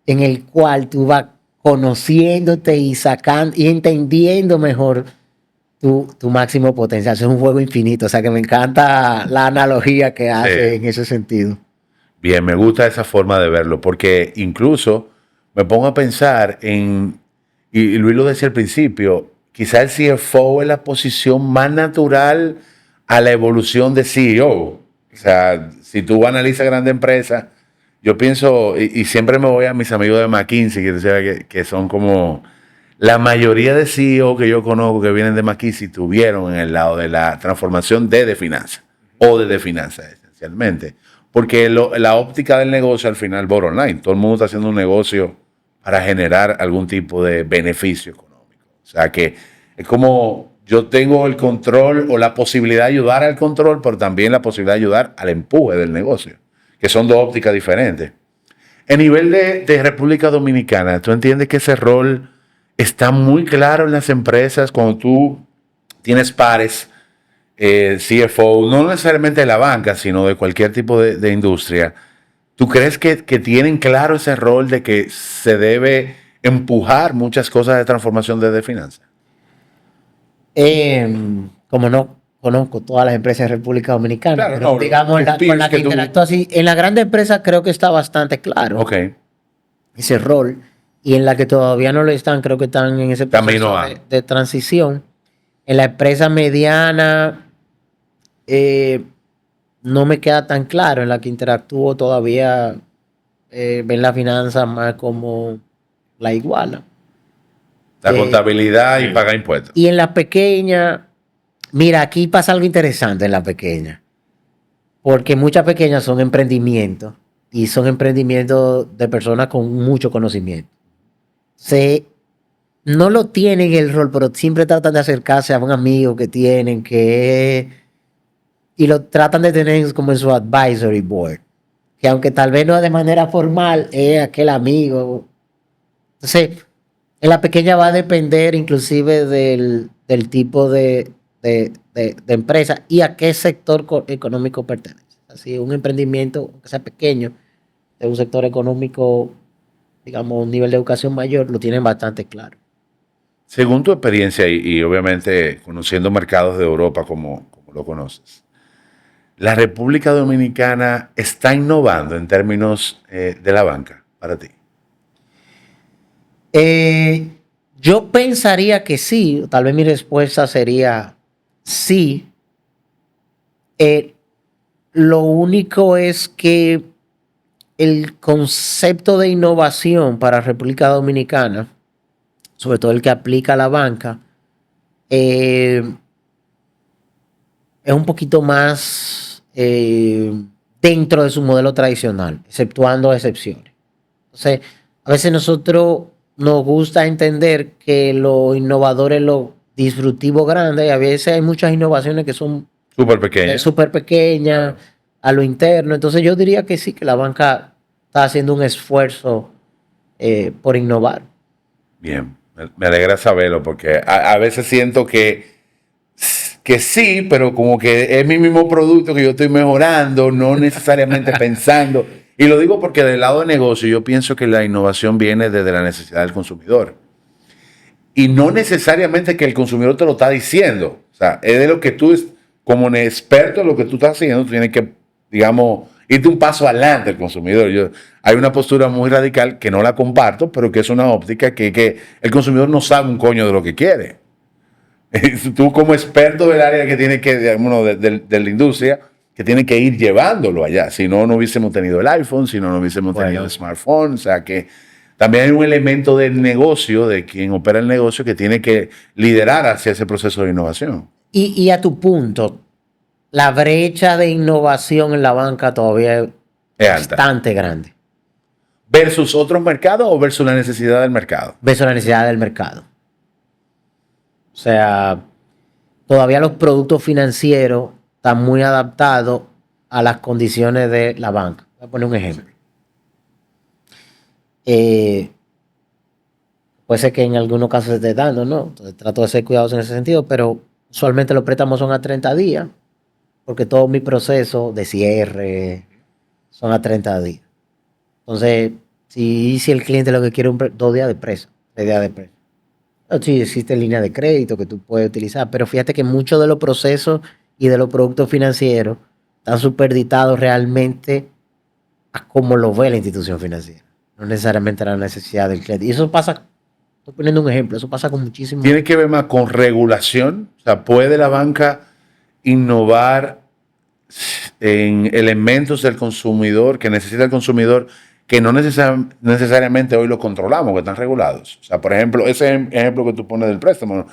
en el cual tú vas conociéndote y sacando y entendiendo mejor tu máximo potencial. Es un juego infinito. O sea que me encanta la analogía que hace en ese sentido. Bien, me gusta esa forma de verlo, porque incluso me pongo a pensar y Luis lo decía al principio, quizá el CFO es la posición más natural a la evolución de CEO. O sea, si tú analizas grandes empresas, yo pienso, y siempre me voy a mis amigos de McKinsey, que son como la mayoría de CEO que yo conozco que vienen de McKinsey tuvieron en el lado de la transformación de finanzas o de finanzas esencialmente. Porque la óptica del negocio al final, bottom line, todo el mundo está haciendo un negocio para generar algún tipo de beneficio económico. O sea que es como yo tengo el control o la posibilidad de ayudar al control, pero también la posibilidad de ayudar al empuje del negocio, que son dos ópticas diferentes. En nivel de República Dominicana, ¿tú entiendes que ese rol está muy claro en las empresas cuando tú tienes pares, CFO, no necesariamente de la banca, sino de cualquier tipo de industria? ¿Tú crees que tienen claro ese rol de que se debe empujar muchas cosas de transformación desde finanzas? Como no conozco todas las empresas de República Dominicana, Claro, pero no, digamos tus con peers la que que tú- interactúo así, en la grande empresa creo que está bastante claro Ok, ese rol, y en la que todavía no lo están, creo que están en ese Camino proceso a. de transición. En la empresa mediana no me queda tan claro, en la que interactúo todavía ven la finanza más como la iguala. La contabilidad y Sí. pagar impuestos. Y en la pequeña, mira, aquí pasa algo interesante en la pequeña, porque muchas pequeñas son emprendimientos y son emprendimientos de personas con mucho conocimiento. No lo tienen el rol, pero siempre tratan de acercarse a un amigo que tienen, y lo tratan de tener como en su advisory board, que aunque tal vez no de manera formal, es aquel amigo. Entonces, en la pequeña va a depender inclusive del tipo de empresa y a qué sector económico pertenece. Así, un emprendimiento, que sea pequeño, de un sector económico, digamos, un nivel de educación mayor, lo tienen bastante claro. Según tu experiencia y obviamente conociendo mercados de Europa como lo conoces, ¿la República Dominicana está innovando en términos de la banca para ti? Eh, yo pensaría que sí, tal vez mi respuesta sería sí. Eh, lo único es que el concepto de innovación para República Dominicana, sobre todo el que aplica a la banca, eh, es un poquito más dentro de su modelo tradicional, exceptuando excepciones. Entonces, a veces nosotros nos gusta entender que lo innovador es lo disruptivo grande, y a veces hay muchas innovaciones que son Súper pequeña. súper pequeñas a lo interno. Entonces yo diría que sí, que la banca está haciendo un esfuerzo por innovar. Bien, me alegra saberlo porque a veces siento que sí, pero como que es mi mismo producto que yo estoy mejorando, no necesariamente pensando. Y lo digo porque del lado de negocio yo pienso que la innovación viene desde la necesidad del consumidor. Y no necesariamente que el consumidor te lo está diciendo. O sea, es de lo que tú, como un experto en lo que tú estás haciendo, tú tienes que, digamos, irte un paso adelante el consumidor. Hay una postura muy radical que no la comparto, pero que es una óptica que el consumidor no sabe un coño de lo que quiere. Tú como experto del área que tiene que, digamos, de la industria, que tiene que ir llevándolo allá. Si no, no hubiésemos tenido el iPhone, si no, no hubiésemos tenido el smartphone. O sea que también hay un elemento del negocio, de quien opera el negocio, que tiene que liderar hacia ese proceso de innovación. Y a tu punto, la brecha de innovación en la banca todavía es Es alta. bastante grande ¿Versus otros mercados o versus la necesidad del mercado? versus la necesidad del mercado. O sea, todavía los productos financieros están muy adaptados a las condiciones de la banca. Voy a poner un ejemplo. Puede ser que en algunos casos se esté dando, ¿no? Entonces trato de ser cuidadoso en ese sentido, pero usualmente los préstamos son a 30 días, porque todo mi proceso de cierre son a 30 días. Entonces, si el cliente lo que quiere es 2 días de precio, 3 días de precio. Sí, existe línea de crédito que tú puedes utilizar, pero fíjate que muchos de los procesos y de los productos financieros están superditados realmente a cómo lo ve la institución financiera, no necesariamente a la necesidad del cliente. Y eso pasa, estoy poniendo un ejemplo, eso pasa con muchísimos. Tiene que ver más con regulación. O sea, ¿puede la banca innovar en elementos del consumidor que necesita el consumidor que no necesariamente hoy lo controlamos, que están regulados? O sea, por ejemplo, ese ejemplo que tú pones del préstamo,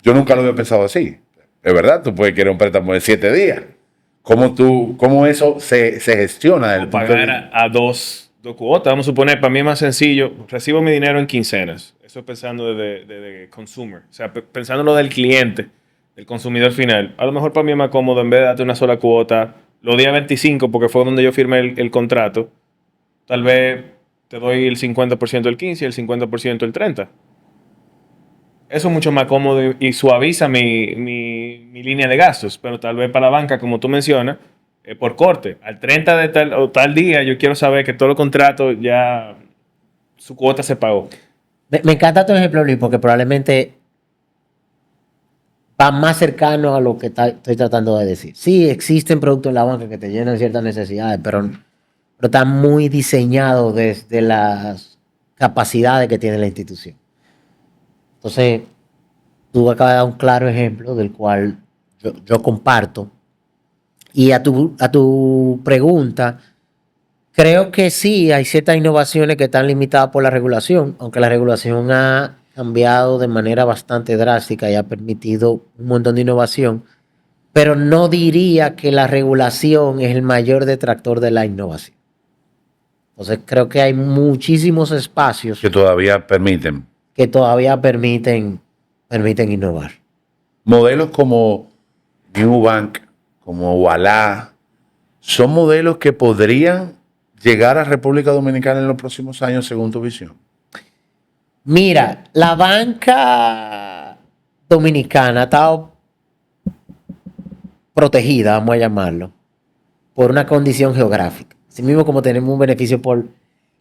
yo nunca lo había pensado así. Es verdad, tú puedes querer un préstamo de 7 días. ¿Cómo eso se gestiona? O pagar a dos cuotas. Vamos a suponer, para mí es más sencillo, recibo mi dinero en quincenas. Eso pensando de consumer. O sea, pensando lo del cliente, del consumidor final. A lo mejor para mí es más cómodo, en vez de darte una sola cuota, los días 25, porque fue donde yo firmé el contrato, tal vez te doy el 50% del 15 y el 50% del 30. Eso es mucho más cómodo y suaviza mi línea de gastos. Pero tal vez para la banca, como tú mencionas, por corte. Al 30 de tal día, yo quiero saber que todos los contratos ya su cuota se pagó. Me encanta tu ejemplo, Luis, porque probablemente va más cercano a lo que estoy tratando de decir. Sí, existen productos en la banca que te llenan ciertas necesidades, pero está muy diseñado desde las capacidades que tiene la institución. Entonces, tú acabas de dar un claro ejemplo del cual yo comparto. Y a tu pregunta, creo que sí, hay ciertas innovaciones que están limitadas por la regulación, aunque la regulación ha cambiado de manera bastante drástica y ha permitido un montón de innovación, pero no diría que la regulación es el mayor detractor de la innovación. Entonces creo que hay muchísimos espacios Que todavía permiten. que todavía permiten innovar. Modelos como Newbank, como Ualá, son modelos que podrían llegar a República Dominicana en los próximos años según tu visión. Mira, la banca dominicana ha estado protegida, vamos a llamarlo, por una condición geográfica. Así mismo como tenemos un beneficio por...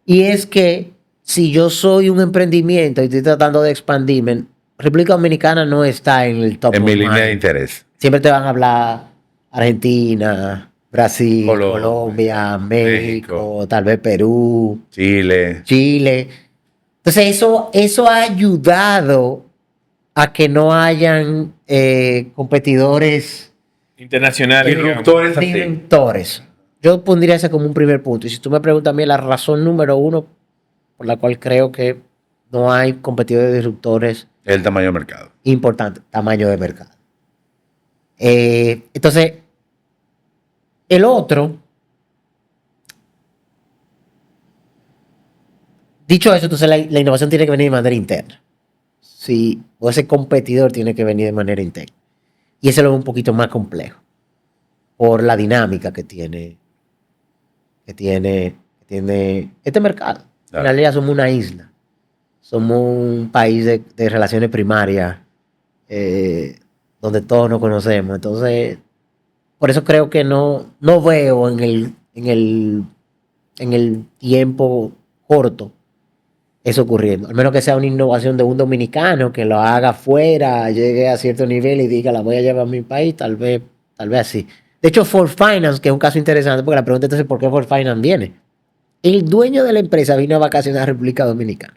Y es que si yo soy un emprendimiento y estoy tratando de expandirme, República Dominicana no está en el top En of mi línea de mind. interés. Siempre te van a hablar Argentina, Brasil, Colombia, Colombia, México, México. tal vez Perú, Chile. Chile. Entonces eso ha ayudado a que no hayan competidores Internacionales. Disruptores así. disruptores. Yo pondría ese como un primer punto. Y si tú me preguntas a mí la razón número uno por la cual creo que no hay competidores disruptores El tamaño del mercado. importantes, tamaño de mercado. Entonces, el otro, dicho eso, entonces la innovación tiene que venir de manera interna. Sí, o ese competidor tiene que venir de manera interna. Y eso lo veo un poquito más complejo por la dinámica que tiene este mercado. Claro. En realidad somos una isla. Somos un país de relaciones primarias donde todos nos conocemos. Entonces, por eso creo que no veo en el tiempo corto eso ocurriendo. Al menos que sea una innovación de un dominicano que lo haga afuera, llegue a cierto nivel y diga, la voy a llevar a mi país, tal vez así. De hecho, Ford Finance, que es un caso interesante, porque la pregunta entonces, ¿por qué Ford Finance viene? El dueño de la empresa vino a vacacionar a República Dominicana.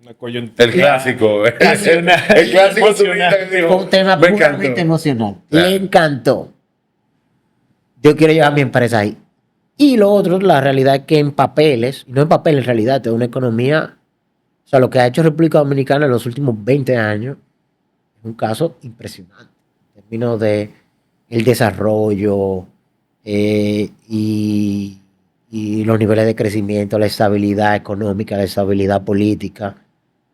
Una coyuntura. El clásico. Es una- el clásico emocionante. turista que dijo, Fue un tema me puramente encantó. emocional. Claro. Le encantó. Yo quiero llevar mi empresa ahí. Y lo otro, la realidad es que en papeles, y no en papel en realidad, es una economía, o sea, lo que ha hecho República Dominicana en los últimos 20 años es un caso impresionante. En términos de el desarrollo y los niveles de crecimiento, la estabilidad económica, la estabilidad política.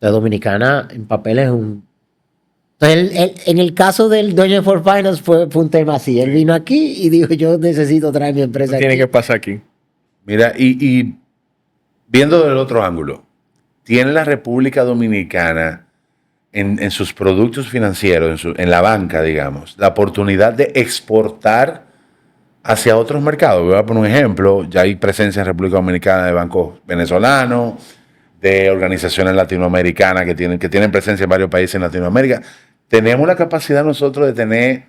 La Dominicana en papel es un... Entonces, en el caso del dueño de Ford Finance fue un tema así. Él vino aquí y dijo, yo necesito traer mi empresa Tiene aquí. que pasar aquí. Mira, y viendo del otro ángulo, ¿tiene la República Dominicana en sus productos financieros, en la banca, digamos, la oportunidad de exportar hacia otros mercados? Voy a poner un ejemplo, ya hay presencia en República Dominicana de bancos venezolanos, de organizaciones latinoamericanas que tienen presencia en varios países en Latinoamérica. ¿Tenemos la capacidad nosotros de tener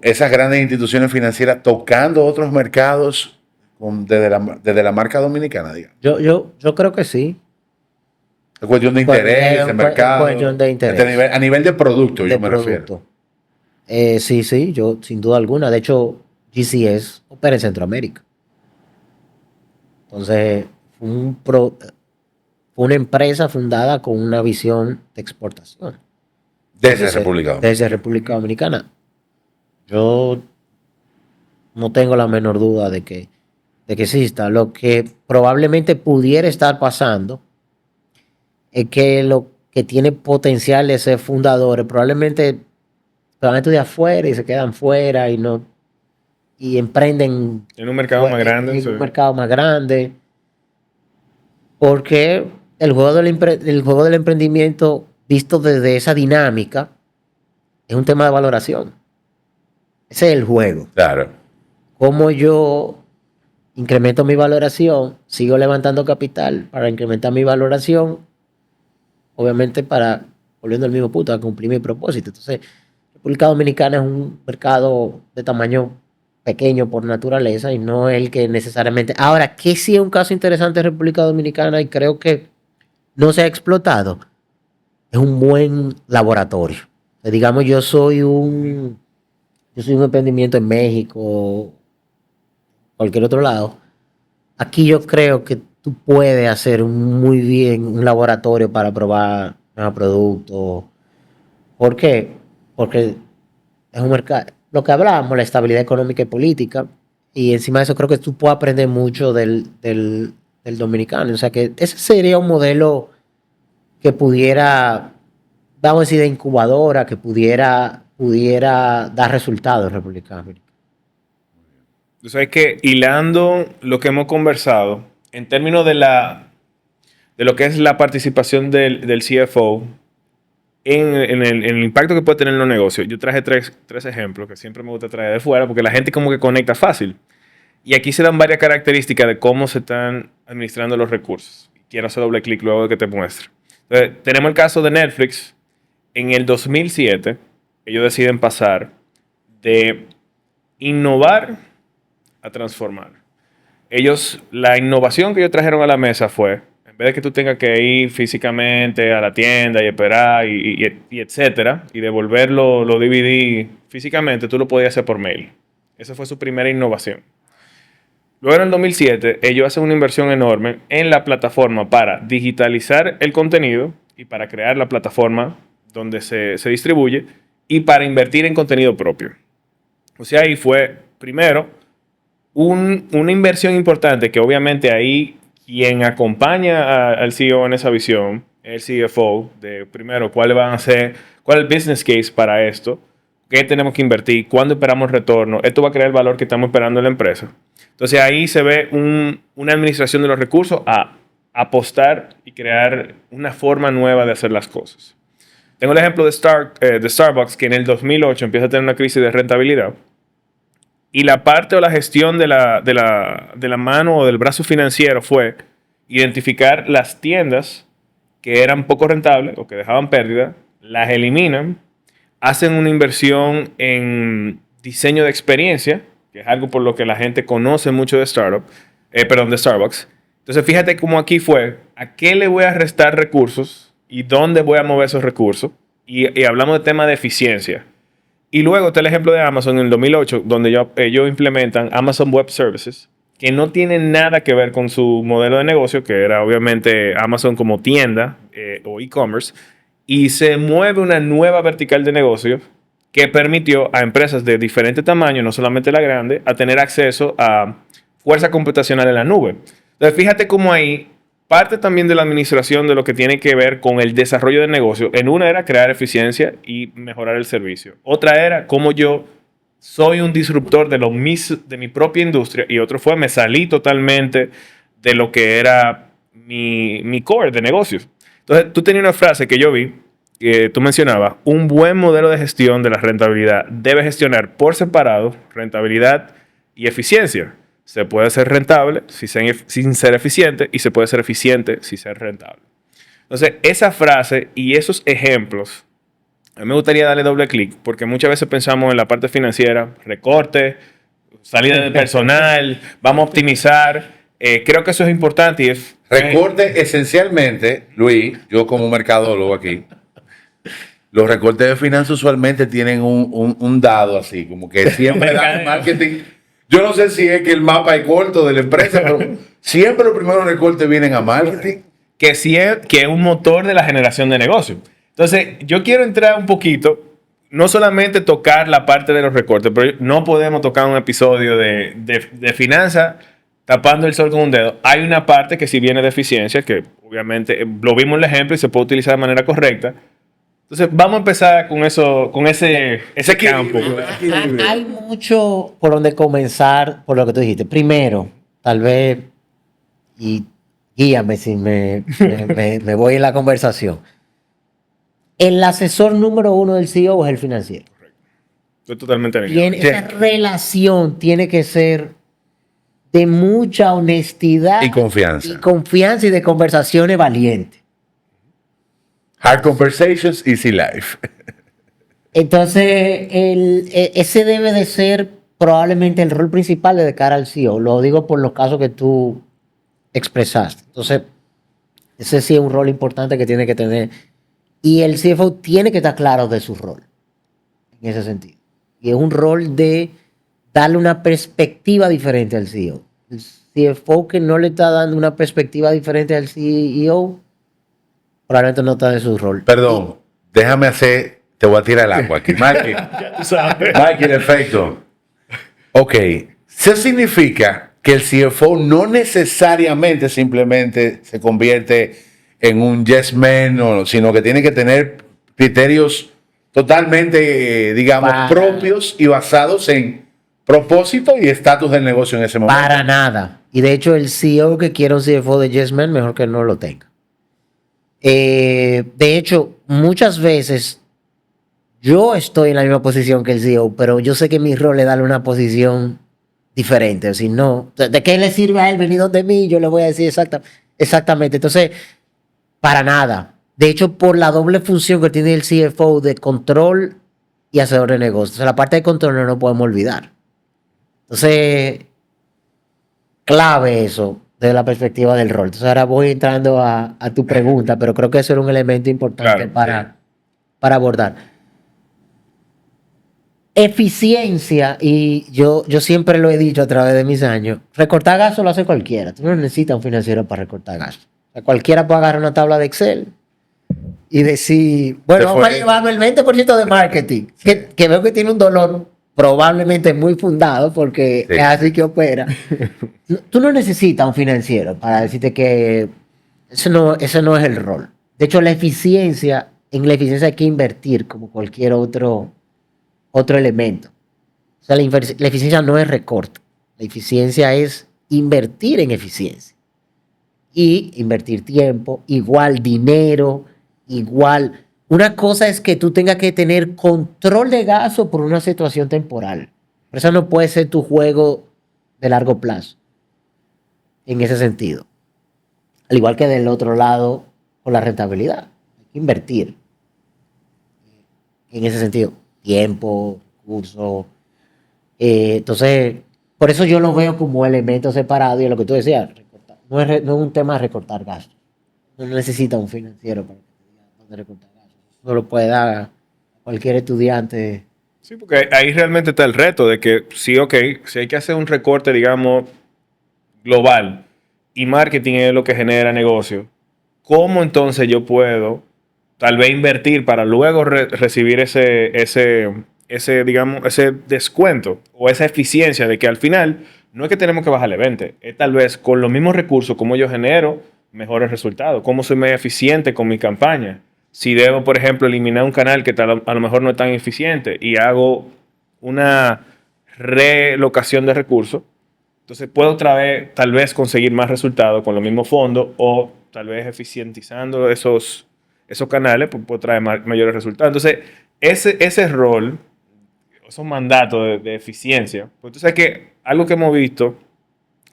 esas grandes instituciones financieras tocando otros mercados desde la marca dominicana, digamos? Yo creo que sí. Es cuestión de Pues, interés, de es mercado. cuestión de interés. A nivel de producto, De yo me producto. refiero. Sí, yo sin duda alguna. De hecho, GCS opera en Centroamérica. Entonces, fue una empresa fundada con una visión de exportación. Desde República Dominicana. Desde República Dominicana. Yo no tengo la menor duda de que exista. Lo que probablemente pudiera estar pasando es que lo que tiene potencial de ser fundadores probablemente van a estudiar afuera y se quedan fuera y emprenden En un mercado más grande. en un mercado más grande. Porque el juego del emprendimiento visto desde esa dinámica es un tema de valoración. Ese es el juego. Claro. Cómo yo incremento mi valoración, sigo levantando capital para incrementar mi valoración, obviamente volviendo al mismo punto, a cumplir mi propósito. Entonces, República Dominicana es un mercado de tamaño pequeño por naturaleza y no el que necesariamente... Ahora, ¿qué sí es un caso interesante de República Dominicana y creo que no se ha explotado? Es un buen laboratorio. O sea, digamos, yo soy un emprendimiento en México, cualquier otro lado. Aquí yo creo que tú puedes hacer muy bien un laboratorio para probar nuevos productos. ¿Por qué? Porque es un mercado, lo que hablábamos, la estabilidad económica y política, y encima de eso creo que tú puedes aprender mucho del dominicano. O sea que ese sería un modelo que pudiera, vamos a decir, de incubadora, que pudiera dar resultados en República Dominicana. Tú sabes que hilando lo que hemos conversado, en términos de lo que es la participación del CFO en el impacto que puede tener en los negocios, yo traje tres ejemplos que siempre me gusta traer de fuera porque la gente como que conecta fácil. Y aquí se dan varias características de cómo se están administrando los recursos. Quiero hacer doble clic luego de que te muestre. Entonces, tenemos el caso de Netflix. En el 2007, ellos deciden pasar de innovar a transformar. La innovación que ellos trajeron a la mesa fue, en vez de que tú tengas que ir físicamente a la tienda y esperar y etcétera, y devolver los DVD físicamente, tú lo podías hacer por mail. Esa fue su primera innovación. Luego en el 2007, ellos hacen una inversión enorme en la plataforma para digitalizar el contenido y para crear la plataforma donde se distribuye y para invertir en contenido propio. O sea, ahí fue, primero, una inversión importante que obviamente ahí quien acompaña al CEO en esa visión, el CFO, de primero, cuál es el business case para esto, qué tenemos que invertir, cuándo esperamos retorno, esto va a crear el valor que estamos esperando en la empresa. Entonces ahí se ve una administración de los recursos a apostar y crear una forma nueva de hacer las cosas. Tengo el ejemplo de Starbucks, que en el 2008 empieza a tener una crisis de rentabilidad. Y la parte o la gestión de la mano o del brazo financiero fue identificar las tiendas que eran poco rentables o que dejaban pérdida, las eliminan, hacen una inversión en diseño de experiencia, que es algo por lo que la gente conoce mucho de Starbucks. Entonces fíjate cómo aquí fue, ¿a qué le voy a restar recursos y dónde voy a mover esos recursos? Y hablamos de tema de eficiencia. Y luego está el ejemplo de Amazon en el 2008, donde ellos implementan Amazon Web Services, que no tienen nada que ver con su modelo de negocio, que era obviamente Amazon como tienda o e-commerce, y se mueve una nueva vertical de negocio que permitió a empresas de diferente tamaño, no solamente la grande, a tener acceso a fuerza computacional en la nube. Entonces, fíjate cómo ahí parte también de la administración de lo que tiene que ver con el desarrollo de negocio. En una era crear eficiencia y mejorar el servicio. Otra era cómo yo soy un disruptor de mi propia industria. Y otro fue, me salí totalmente de lo que era mi core de negocios. Entonces, tú tenías una frase que yo vi, que tú mencionabas, un buen modelo de gestión de la rentabilidad debe gestionar por separado rentabilidad y eficiencia. Se puede ser rentable sin ser eficiente y se puede ser eficiente sin ser rentable. Entonces, esa frase y esos ejemplos, a mí me gustaría darle doble clic porque muchas veces pensamos en la parte financiera, recorte, salida de personal, vamos a optimizar. Creo que eso es importante y es... Recorte esencialmente, Luis, yo como mercadólogo aquí, los recortes de finanzas usualmente tienen un dado así, como que siempre dan marketing. Yo no sé si es que el mapa es corto de la empresa, pero siempre los primeros recortes vienen a marketing. Que es un motor de la generación de negocio. Entonces, yo quiero entrar un poquito, no solamente tocar la parte de los recortes, pero no podemos tocar un episodio de finanzas tapando el sol con un dedo. Hay una parte que sí viene de eficiencia, que obviamente lo vimos en el ejemplo y se puede utilizar de manera correcta. Entonces, vamos a empezar con ese campo. Hay mucho por donde comenzar, por lo que tú dijiste. Primero, tal vez, y guíame si me voy en la conversación. El asesor número uno del CEO es el financiero. Correcto. Estoy totalmente bien. Esa relación tiene que ser de mucha honestidad y confianza. Y de conversaciones valientes. Hard Conversations, Easy Life. Entonces, ese debe de ser probablemente el rol principal de cara al CEO. Lo digo por los casos que tú expresaste. Entonces, ese sí es un rol importante que tiene que tener. Y el CFO tiene que estar claro de su rol, en ese sentido. Y es un rol de darle una perspectiva diferente al CEO. El CFO que no le está dando una perspectiva diferente al CEO, probablemente no está en su rol. Perdón, déjame hacer, te voy a tirar el agua aquí. Mikey, Ya tú sabes. Mikey, efecto. Ok, eso significa que el CFO no necesariamente simplemente se convierte en un yes man, sino que tiene que tener criterios totalmente, digamos, propios y basados en propósito y estatus del negocio en ese momento. Para nada. Y de hecho, el CEO que quiera un CFO de Yes Man, mejor que no lo tenga. De hecho, muchas veces yo estoy en la misma posición que el CEO, pero yo sé que mi rol es darle una posición diferente. Si no, ¿de qué le sirve a él venir donde mí? Yo le voy a decir exactamente. Entonces, para nada. De hecho, por la doble función que tiene el CFO de control y hacedor de negocios. O sea, la parte de control no nos podemos olvidar. Entonces, clave eso desde la perspectiva del rol. Entonces, ahora voy entrando a tu pregunta, pero creo que eso era un elemento importante Claro, para abordar. Eficiencia, y yo siempre lo he dicho a través de mis años, recortar gastos lo hace cualquiera. Tú no necesitas un financiero para recortar gastos. O sea, cualquiera puede agarrar una tabla de Excel y decir, bueno, vamos a llevarme el 20% de marketing, que veo que tiene un dolor probablemente muy fundado porque Sí. es así que opera. Tú no necesitas un financiero para decirte que ese no es el rol. De hecho, en la eficiencia hay que invertir como cualquier otro elemento. O sea, la eficiencia no es recorte. La eficiencia es invertir en eficiencia. Y invertir tiempo, igual dinero, igual. Una cosa es que tú tengas que tener control de gasto por una situación temporal. Pero eso no puede ser tu juego de largo plazo. En ese sentido. Al igual que del otro lado, con la rentabilidad. Hay que invertir. En ese sentido. Tiempo, recursos. Entonces, por eso yo lo veo como elemento separado. Y lo que tú decías, no es un tema de recortar gastos. No necesita un financiero para que te diga dónde recortar gastos. No lo puede dar a cualquier estudiante. Sí, porque ahí realmente está el reto de que sí, ok, si hay que hacer un recorte, digamos, global y marketing es lo que genera negocio, ¿cómo entonces yo puedo tal vez invertir para luego recibir digamos, ese descuento o esa eficiencia de que al final no es que tenemos que bajarle 20, es tal vez con los mismos recursos como yo genero mejores resultados, cómo soy más eficiente con mi campaña? Si debo, por ejemplo, eliminar un canal que a lo mejor no es tan eficiente y hago una relocación de recursos, entonces puedo otra vez tal vez conseguir más resultados con los mismos fondos o tal vez eficientizando esos canales, pues puedo traer mayores resultados. Entonces, ese rol, esos mandatos de eficiencia, pues tú sabes que algo que hemos visto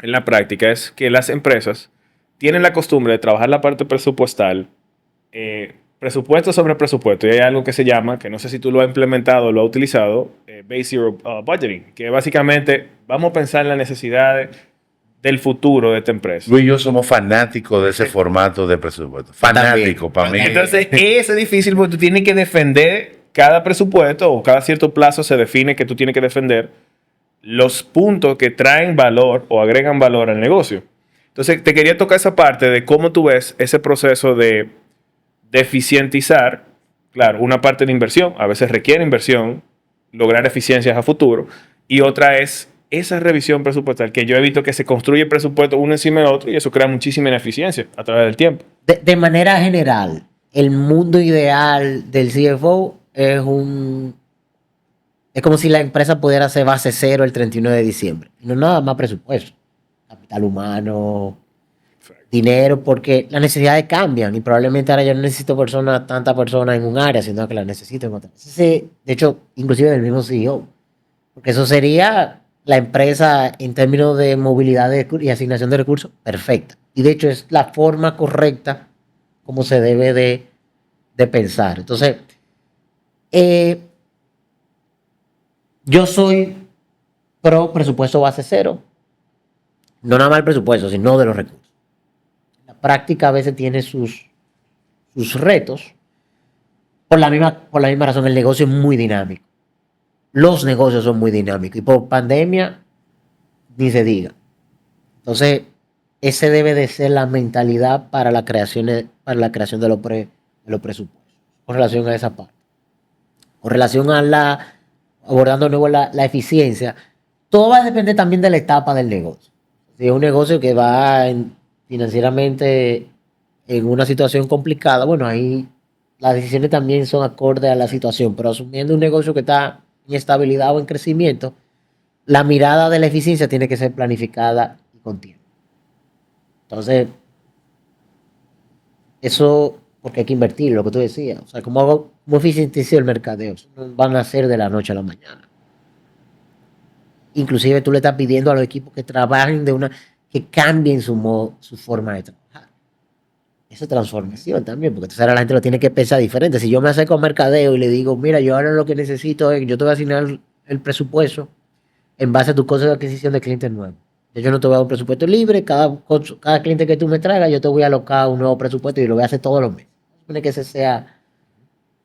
en la práctica es que las empresas tienen la costumbre de trabajar la parte presupuestal, presupuesto sobre presupuesto. Y hay algo que se llama, que no sé si tú lo has implementado o lo has utilizado, Base Zero Budgeting, que básicamente vamos a pensar en las necesidades del futuro de esta empresa. Luis y yo somos fanáticos de ese formato de presupuesto. Fanático para mí. Entonces, eso es difícil porque tú tienes que defender cada presupuesto o cada cierto plazo se define que tú tienes que defender los puntos que traen valor o agregan valor al negocio. Entonces, te quería tocar esa parte de cómo tú ves ese proceso de eficientizar, claro, una parte de inversión, a veces requiere inversión, lograr eficiencias a futuro, y otra es esa revisión presupuestal, que yo he visto que se construye presupuesto uno encima del otro y eso crea muchísima ineficiencia a través del tiempo. De manera general, el mundo ideal del CFO es como si la empresa pudiera hacer base cero el 31 de diciembre. No nada más presupuesto, capital humano, dinero, porque las necesidades cambian y probablemente ahora yo no necesito tantas personas en un área, sino que las necesito en otra. De hecho, inclusive del mismo CEO, porque eso sería la empresa en términos de movilidad y asignación de recursos perfecta. Y de hecho es la forma correcta como se debe de de pensar. Entonces, yo soy pro presupuesto base cero. No nada más el presupuesto, sino de los recursos. La práctica a veces tiene sus retos. Por la misma razón, el negocio es muy dinámico. Los negocios son muy dinámicos. Y por pandemia, ni se diga. Entonces, ese debe de ser la mentalidad para la creación de los presupuestos. Con relación a esa parte. Con relación a abordando de nuevo la eficiencia, todo va a depender también de la etapa del negocio. Si es un negocio que va financieramente en una situación complicada, bueno, ahí las decisiones también son acordes a la situación, pero asumiendo un negocio que está en estabilidad o en crecimiento, la mirada de la eficiencia tiene que ser planificada y con tiempo. Entonces, eso, porque hay que invertir, lo que tú decías. O sea, ¿cómo eficientizo el mercadeo? Eso no van a hacer de la noche a la mañana. Inclusive tú le estás pidiendo a los equipos que trabajen que cambien su forma de trabajar. Eso es transformación también, porque entonces ahora la gente lo tiene que pensar diferente. Si yo me acerco a mercadeo y le digo, mira, yo ahora lo que necesito es, yo te voy a asignar el presupuesto en base a tu costo de adquisición de clientes nuevos. Yo no te voy a dar un presupuesto libre, cada cliente que tú me traigas, yo te voy a alocar un nuevo presupuesto y lo voy a hacer todos los meses. Supone que ese sea.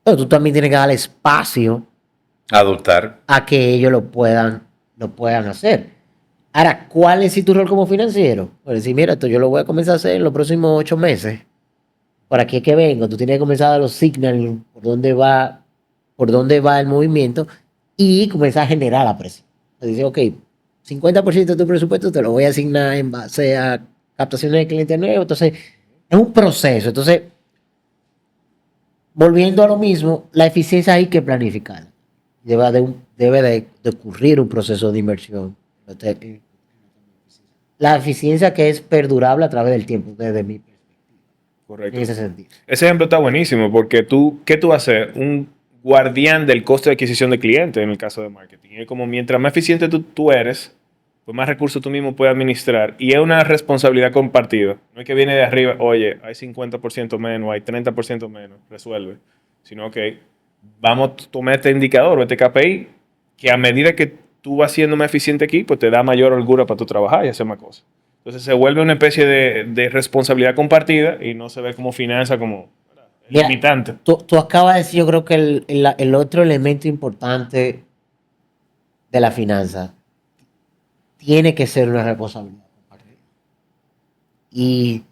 Pero tú también tienes que darle espacio Adoptar. a que ellos lo puedan hacer. Ahora, ¿cuál es tu rol como financiero? Pues decir, mira, esto yo lo voy a comenzar a hacer en los próximos 8 meses. Por aquí es que vengo. Tú tienes que comenzar a dar los signals por dónde va el movimiento y comenzar a generar la presión. Dice, ok, 50% de tu presupuesto te lo voy a asignar en base a captaciones de clientes nuevos. Entonces, es un proceso. Entonces, volviendo a lo mismo, la eficiencia hay que planificar. Debe de ocurrir un proceso de inversión. La eficiencia que es perdurable a través del tiempo, desde mi perspectiva. Correcto. En ese sentido. Ese ejemplo está buenísimo porque ¿qué tú vas a hacer? Un guardián del costo de adquisición de clientes en el caso de marketing. Es como mientras más eficiente tú eres, pues más recursos tú mismo puedes administrar. Y es una responsabilidad compartida. No es que viene de arriba, oye, hay 50% menos, hay 30% menos, resuelve. Sino que vamos a tomar este indicador o este KPI que a medida que tú vas siendo más eficiente aquí, pues te da mayor holgura para tu trabajar y hacer más cosas. Entonces se vuelve una especie de responsabilidad compartida y no se ve como finanza, como limitante. Tú acabas de decir, yo creo que el otro elemento importante de la finanza tiene que ser una responsabilidad compartida. Y,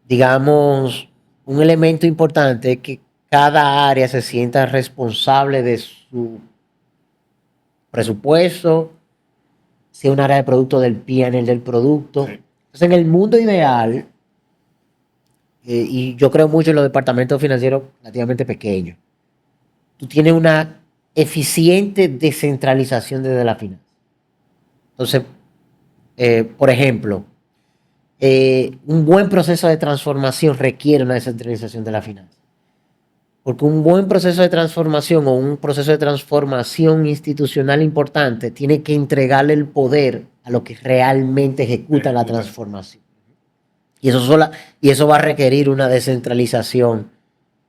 digamos, un elemento importante es que cada área se sienta responsable de su presupuesto, sea un área de producto del P&L del producto. Sí. Entonces, en el mundo ideal, y yo creo mucho en los departamentos financieros relativamente pequeños, tú tienes una eficiente descentralización desde la finanza. Entonces, por ejemplo, un buen proceso de transformación requiere una descentralización de la finanza. Porque un buen proceso de transformación o un proceso de transformación institucional importante tiene que entregarle el poder a lo que realmente ejecuta la transformación. Y eso va a requerir una descentralización.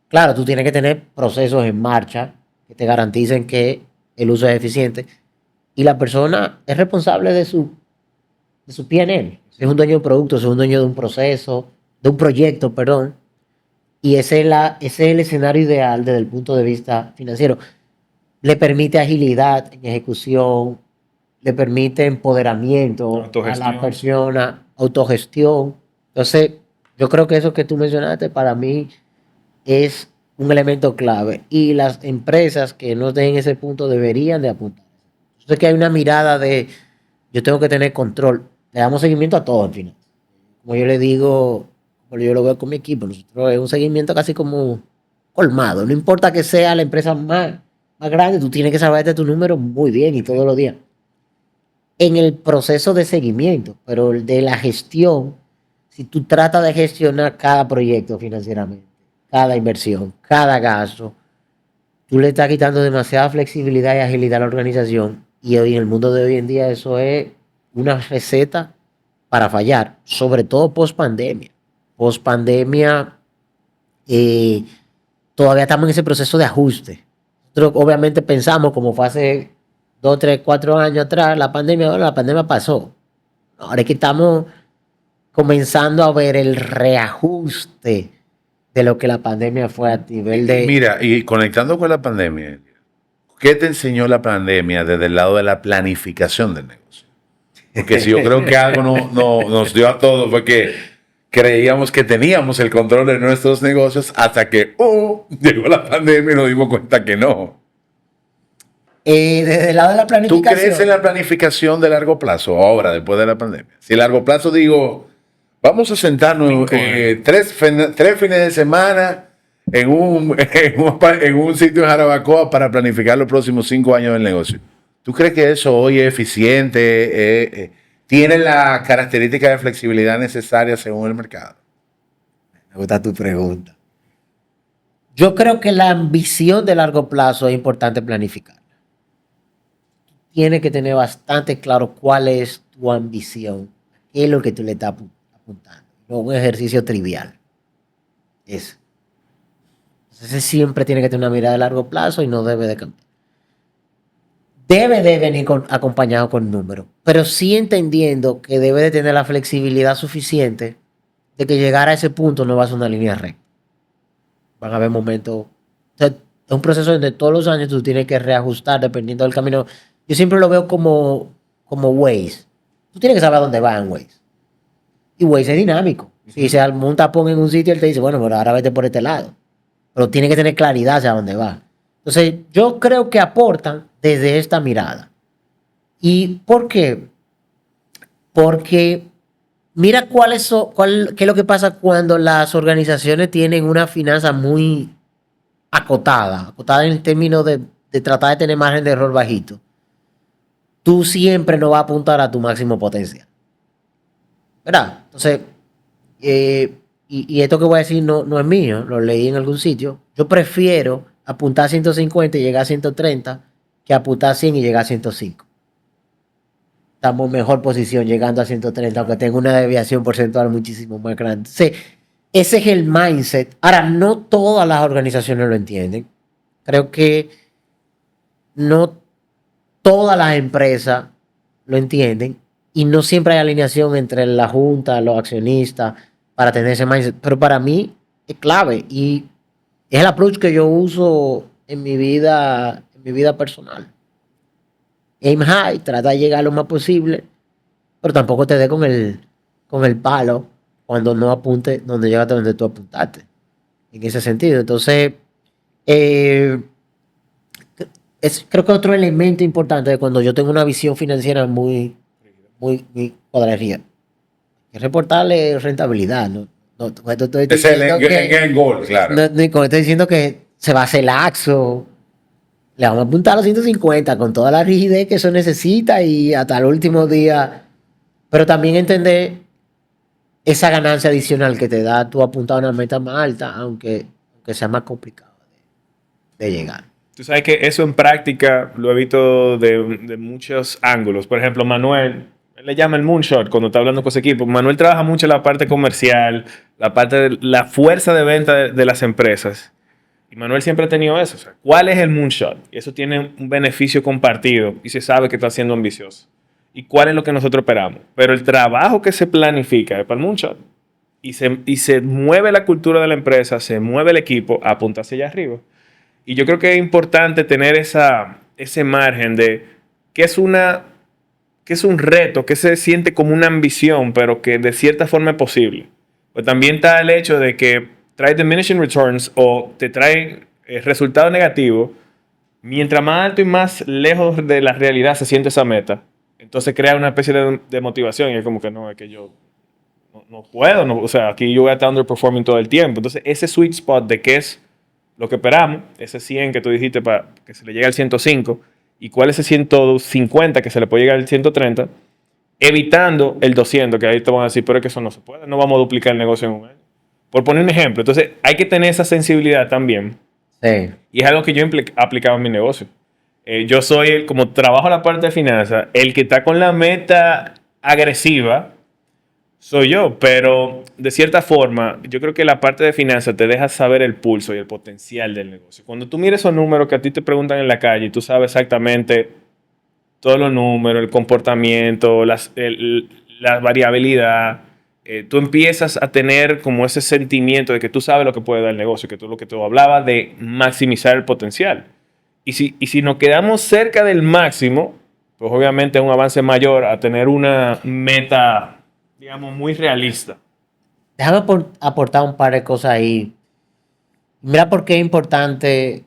Claro, tú tienes que tener procesos en marcha que te garanticen que el uso es eficiente y la persona es responsable de su P&L. Es un dueño de un producto, es un dueño de un proceso, de un proyecto, perdón. Y ese es el escenario ideal desde el punto de vista financiero. Le permite agilidad en ejecución, le permite empoderamiento a la persona, autogestión. Entonces, yo creo que eso que tú mencionaste para mí es un elemento clave. Y las empresas que no den ese punto deberían de apuntar. Entonces, que hay una mirada de yo tengo que tener control. Le damos seguimiento a todo al final. Como yo le digo, como yo lo veo con mi equipo, nosotros es un seguimiento casi como colmado. No importa que sea la empresa más grande, tú tienes que saber de tu número muy bien y todos los días. En el proceso de seguimiento, pero el de la gestión, si tú tratas de gestionar cada proyecto financieramente, cada inversión, cada gasto, tú le estás quitando demasiada flexibilidad y agilidad a la organización. Y hoy en el mundo de hoy en día eso es una receta para fallar, sobre todo post pandemia. Post pandemia, todavía estamos en ese proceso de ajuste. Nosotros obviamente pensamos, como fue hace 2, 3, 4 años atrás, la pandemia, bueno, la pandemia pasó. Ahora es que estamos comenzando a ver el reajuste de lo que la pandemia fue a nivel de... Mira, y conectando con la pandemia, ¿qué te enseñó la pandemia desde el lado de la planificación del negocio? Porque si yo creo que algo nos dio a todos fue que creíamos que teníamos el control de nuestros negocios hasta que llegó la pandemia y nos dimos cuenta que no. Desde el lado de la ¿Tú planificación... crees en la planificación de largo plazo ahora, después de la pandemia? Si largo plazo digo, vamos a sentarnos 3 fines de semana en un sitio en Jarabacoa para planificar los próximos 5 años del negocio. ¿Tú crees que eso hoy es eficiente? ¿Tiene la característica de flexibilidad necesaria según el mercado? Me gusta tu pregunta. Yo creo que la ambición de largo plazo es importante planificarla. Tienes que tener bastante claro cuál es tu ambición, qué es lo que tú le estás apuntando. No un ejercicio trivial. Eso. Entonces siempre tiene que tener una mirada de largo plazo y no debe de cambiar. Debe de venir acompañado con números, pero sí entendiendo que debe de tener la flexibilidad suficiente de que llegar a ese punto no va a ser una línea recta. Van a haber momentos... O sea, es un proceso donde todos los años tú tienes que reajustar dependiendo del camino. Yo siempre lo veo como Waze. Tú tienes que saber a dónde va en Waze. Y Waze es dinámico. Si se arma un tapón en un sitio, él te dice, bueno, pero ahora vete por este lado. Pero tiene que tener claridad hacia dónde va. Entonces, yo creo que aportan desde esta mirada. ¿Y por qué? Porque mira qué es lo que pasa cuando las organizaciones tienen una finanza muy acotada en el término de tratar de tener margen de error bajito. Tú siempre no vas a apuntar a tu máximo potencial. ¿Verdad? Entonces, y esto que voy a decir no es mío, lo leí en algún sitio. Yo prefiero apuntar a 150 y llegar a 130 que apuntar a 100 y llegar a 105. Estamos en mejor posición llegando a 130, aunque tenga una desviación porcentual muchísimo más grande. Entonces, ese es el mindset. Ahora, no todas las organizaciones lo entienden. Creo que no todas las empresas lo entienden y no siempre hay alineación entre la junta, los accionistas para tener ese mindset. Pero para mí es clave y es el approach que yo uso en mi vida personal. Aim high, trata de llegar lo más posible, pero tampoco te dé con el palo cuando no apunte donde llegaste donde tú apuntaste. En ese sentido. Entonces, creo que otro elemento importante de cuando yo tengo una visión financiera muy cuadradilla, es reportarle rentabilidad. Es el gol, claro. Estoy diciendo que se va a hacer laxo. Le vamos a apuntar a los 150 con toda la rigidez que eso necesita y hasta el último día. Pero también entender esa ganancia adicional que te da tú apuntar a una meta más alta, aunque sea más complicado de llegar. Tú sabes que eso en práctica lo he visto de muchos ángulos. Por ejemplo, Manuel, él le llama el moonshot cuando está hablando con su equipo. Manuel trabaja mucho la parte comercial, la parte de la fuerza de venta de las empresas. Y Manuel siempre ha tenido eso. O sea, ¿cuál es el moonshot? Y eso tiene un beneficio compartido y se sabe que está siendo ambicioso. ¿Y cuál es lo que nosotros esperamos? Pero el trabajo que se planifica es para el moonshot. Y se mueve la cultura de la empresa, se mueve el equipo a apuntarse allá arriba. Y yo creo que es importante tener ese margen de que es un reto, que se siente como una ambición, pero que de cierta forma es posible. Pues también está el hecho de que trae diminishing returns o te trae resultados negativos. Mientras más alto y más lejos de la realidad se siente esa meta, entonces crea una especie de motivación y es como que no, es que yo no puedo, o sea, aquí yo voy a estar underperforming todo el tiempo. Entonces ese sweet spot de qué es lo que esperamos, ese 100 que tú dijiste para que se le llegue al 105, y cuál es ese 150 que se le puede llegar al 130, evitando el 200, que ahí te van a decir, pero es que eso no se puede, no vamos a duplicar el negocio en un año. Por poner un ejemplo, entonces hay que tener esa sensibilidad también. Sí. Y es algo que yo he aplicado en mi negocio. Yo soy, como trabajo la parte de finanzas, el que está con la meta agresiva, soy yo, pero de cierta forma, yo creo que la parte de finanzas te deja saber el pulso y el potencial del negocio. Cuando tú mires esos números que a ti te preguntan en la calle y tú sabes exactamente todos los números, el comportamiento, la variabilidad, tú empiezas a tener como ese sentimiento de que tú sabes lo que puede dar el negocio, que tú lo que tú hablabas de maximizar el potencial. Y si nos quedamos cerca del máximo, pues obviamente es un avance mayor a tener una meta, digamos, muy realista. Déjame aportar un par de cosas ahí. Mira por qué es importante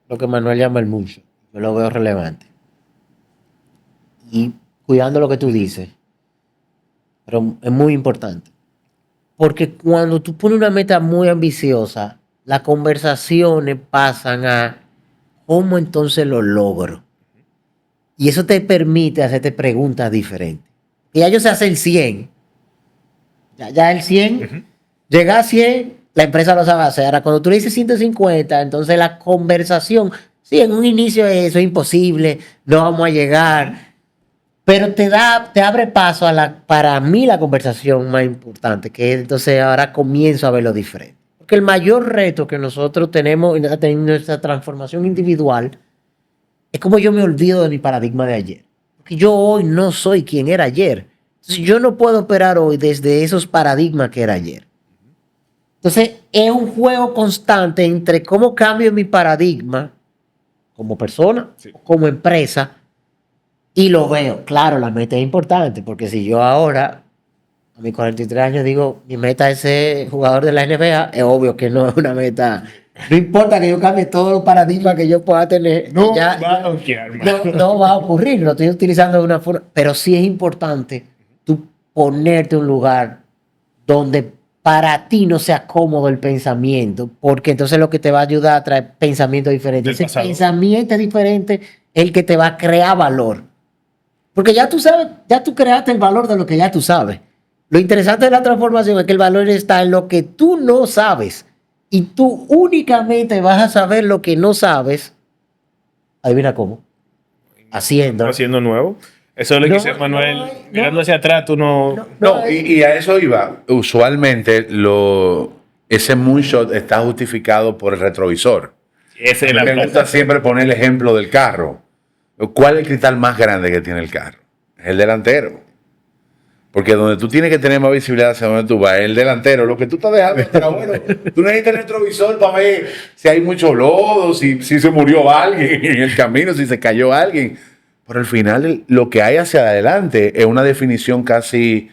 lo que Manuel llama el mucho. Yo lo veo relevante. Y cuidando lo que tú dices, pero es muy importante. Porque cuando tú pones una meta muy ambiciosa, las conversaciones pasan a cómo entonces lo logro. Y eso te permite hacerte preguntas diferentes. Y ya yo sé hacer el 100. Ya el 100, llega a 100, la empresa lo sabe hacer. Ahora, cuando tú le dices 150, entonces la conversación, sí, en un inicio eso es imposible, no vamos a llegar, pero te abre paso para mí la conversación más importante, que es, entonces ahora comienzo a ver lo diferente. Porque el mayor reto que nosotros tenemos en nuestra transformación individual es como yo me olvido de mi paradigma de ayer. Porque yo hoy no soy quien era ayer. Entonces, yo no puedo operar hoy desde esos paradigmas que era ayer. Entonces, es un juego constante entre cómo cambio mi paradigma como persona, Sí. como empresa, y lo veo. Claro, la meta es importante, porque si yo ahora, a mis 43 años, digo, mi meta es ser jugador de la NBA, es obvio que no es una meta. No importa que yo cambie todos los paradigmas que yo pueda tener. No va a donkear, man. No va a ocurrir, lo estoy utilizando de una forma, pero sí es importante tú ponerte en un lugar donde para ti no sea cómodo el pensamiento, porque entonces lo que te va a ayudar a traer pensamientos diferentes. Del Ese pasado. pensamiento diferente es el que te va a crear valor. Porque ya tú sabes, ya tú creaste el valor de lo que ya tú sabes. Lo interesante de la transformación es que el valor está en lo que tú no sabes. Y tú únicamente vas a saber lo que no sabes. Adivina cómo. Haciendo. Haciendo nuevo. Eso es lo que dice Manuel. Mirando hacia atrás, tú no. No, y a eso iba. Usualmente ese moonshot está justificado por el retrovisor. Esa es A la mí me gusta siempre poner el ejemplo del carro. ¿Cuál es el cristal más grande que tiene el carro? Es el delantero. Porque donde tú tienes que tener más visibilidad hacia donde tú vas, es el delantero. Lo que tú estás dejando atrás, bueno, tú necesitas el retrovisor para ver si hay mucho lodo, si se murió alguien en el camino, si se cayó alguien. Pero al final lo que hay hacia adelante es una definición casi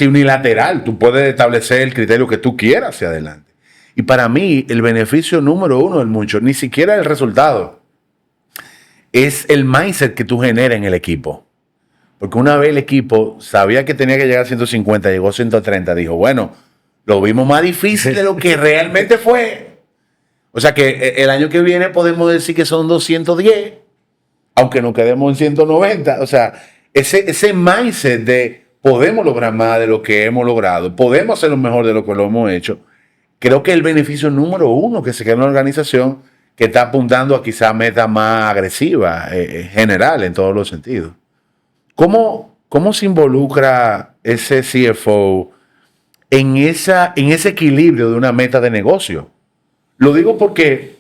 unilateral. Tú puedes establecer el criterio que tú quieras hacia adelante. Y para mí, el beneficio número uno del mucho, ni siquiera el resultado, es el mindset que tú generas en el equipo. Porque una vez el equipo sabía que tenía que llegar a 150, llegó a 130, dijo, bueno, lo vimos más difícil de lo que realmente fue. O sea que el año que viene podemos decir que son 210, aunque nos quedemos en 190. O sea, ese mindset de podemos lograr más de lo que hemos logrado, podemos hacer lo mejor de lo que lo hemos hecho, creo que es el beneficio número uno que se queda en una organización que está apuntando a quizá metas más agresivas, general, en todos los sentidos. ¿Cómo se involucra ese CFO en ese equilibrio de una meta de negocio? Lo digo porque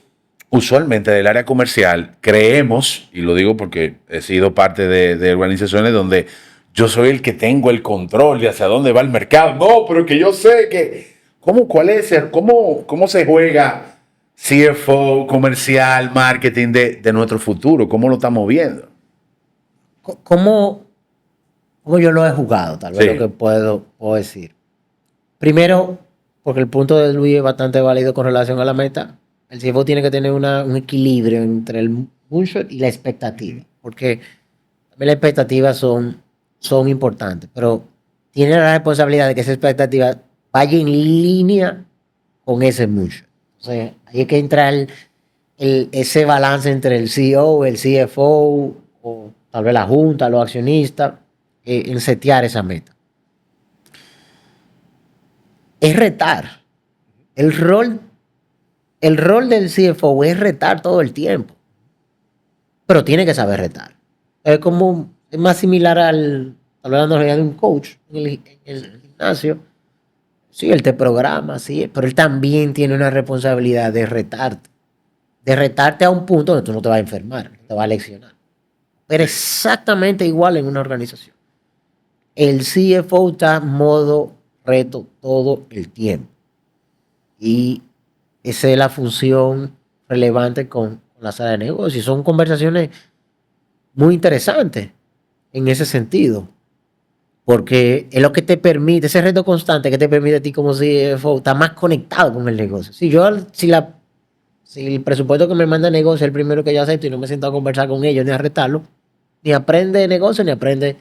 usualmente del área comercial creemos, y lo digo porque he sido parte de organizaciones donde yo soy el que tengo el control de hacia dónde va el mercado. No, pero que yo sé que... ¿Cómo se juega CFO, comercial, marketing de nuestro futuro? ¿Cómo lo estamos viendo? ¿Cómo yo lo he jugado? Tal vez Sí. lo que puedo decir. Primero, porque el punto de Luis es bastante válido con relación a la meta. El CFO tiene que tener un equilibrio entre el moonshot y la expectativa. Porque también las expectativas son importantes, pero tiene la responsabilidad de que esa expectativa vaya en línea con ese moonshot. Entonces, ahí hay que entrar ese balance entre el CEO, el CFO, o tal vez la junta, los accionistas, en setear esa meta. Es retar. El rol del CFO es retar todo el tiempo. Pero tiene que saber retar. Es más similar al hablando de la analogía de un coach en el gimnasio. Sí, él te programa, sí, pero él también tiene una responsabilidad de retarte a un punto donde tú no te vas a enfermar, no te vas a leccionar. Pero exactamente igual en una organización. El CFO está en modo reto todo el tiempo. Y esa es la función relevante con la sala de negocios. Son conversaciones muy interesantes en ese sentido. Porque es lo que te permite, ese reto constante que te permite a ti como CFO, estar más conectado con el negocio. Si el presupuesto que me manda el negocio es el primero que yo acepto y no me siento a conversar con ellos ni a retarlo, ni aprende de negocio, ni aprende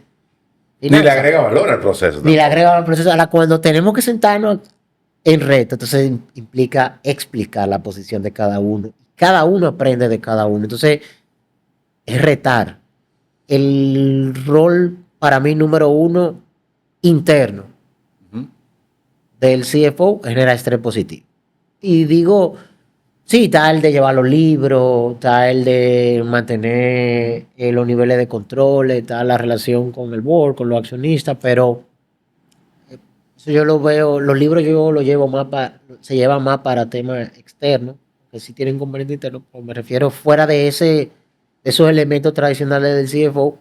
Ni le finanzas. agrega valor al proceso. Ni le tampoco. agrega al proceso. Ahora, cuando tenemos que sentarnos en reto, entonces implica explicar la posición de cada uno. Cada uno aprende de cada uno. Entonces, es retar. El rol para mí número uno interno Ujú. del CFO genera estrés positivo. Y digo, sí, está el de llevar los libros, está el de mantener los niveles de control, está la relación con el board, con los accionistas, pero eso yo lo veo, los libros yo los llevo más se llevan más para temas externos, que sí tienen componente interno, pero me refiero fuera de esos elementos tradicionales del CFO,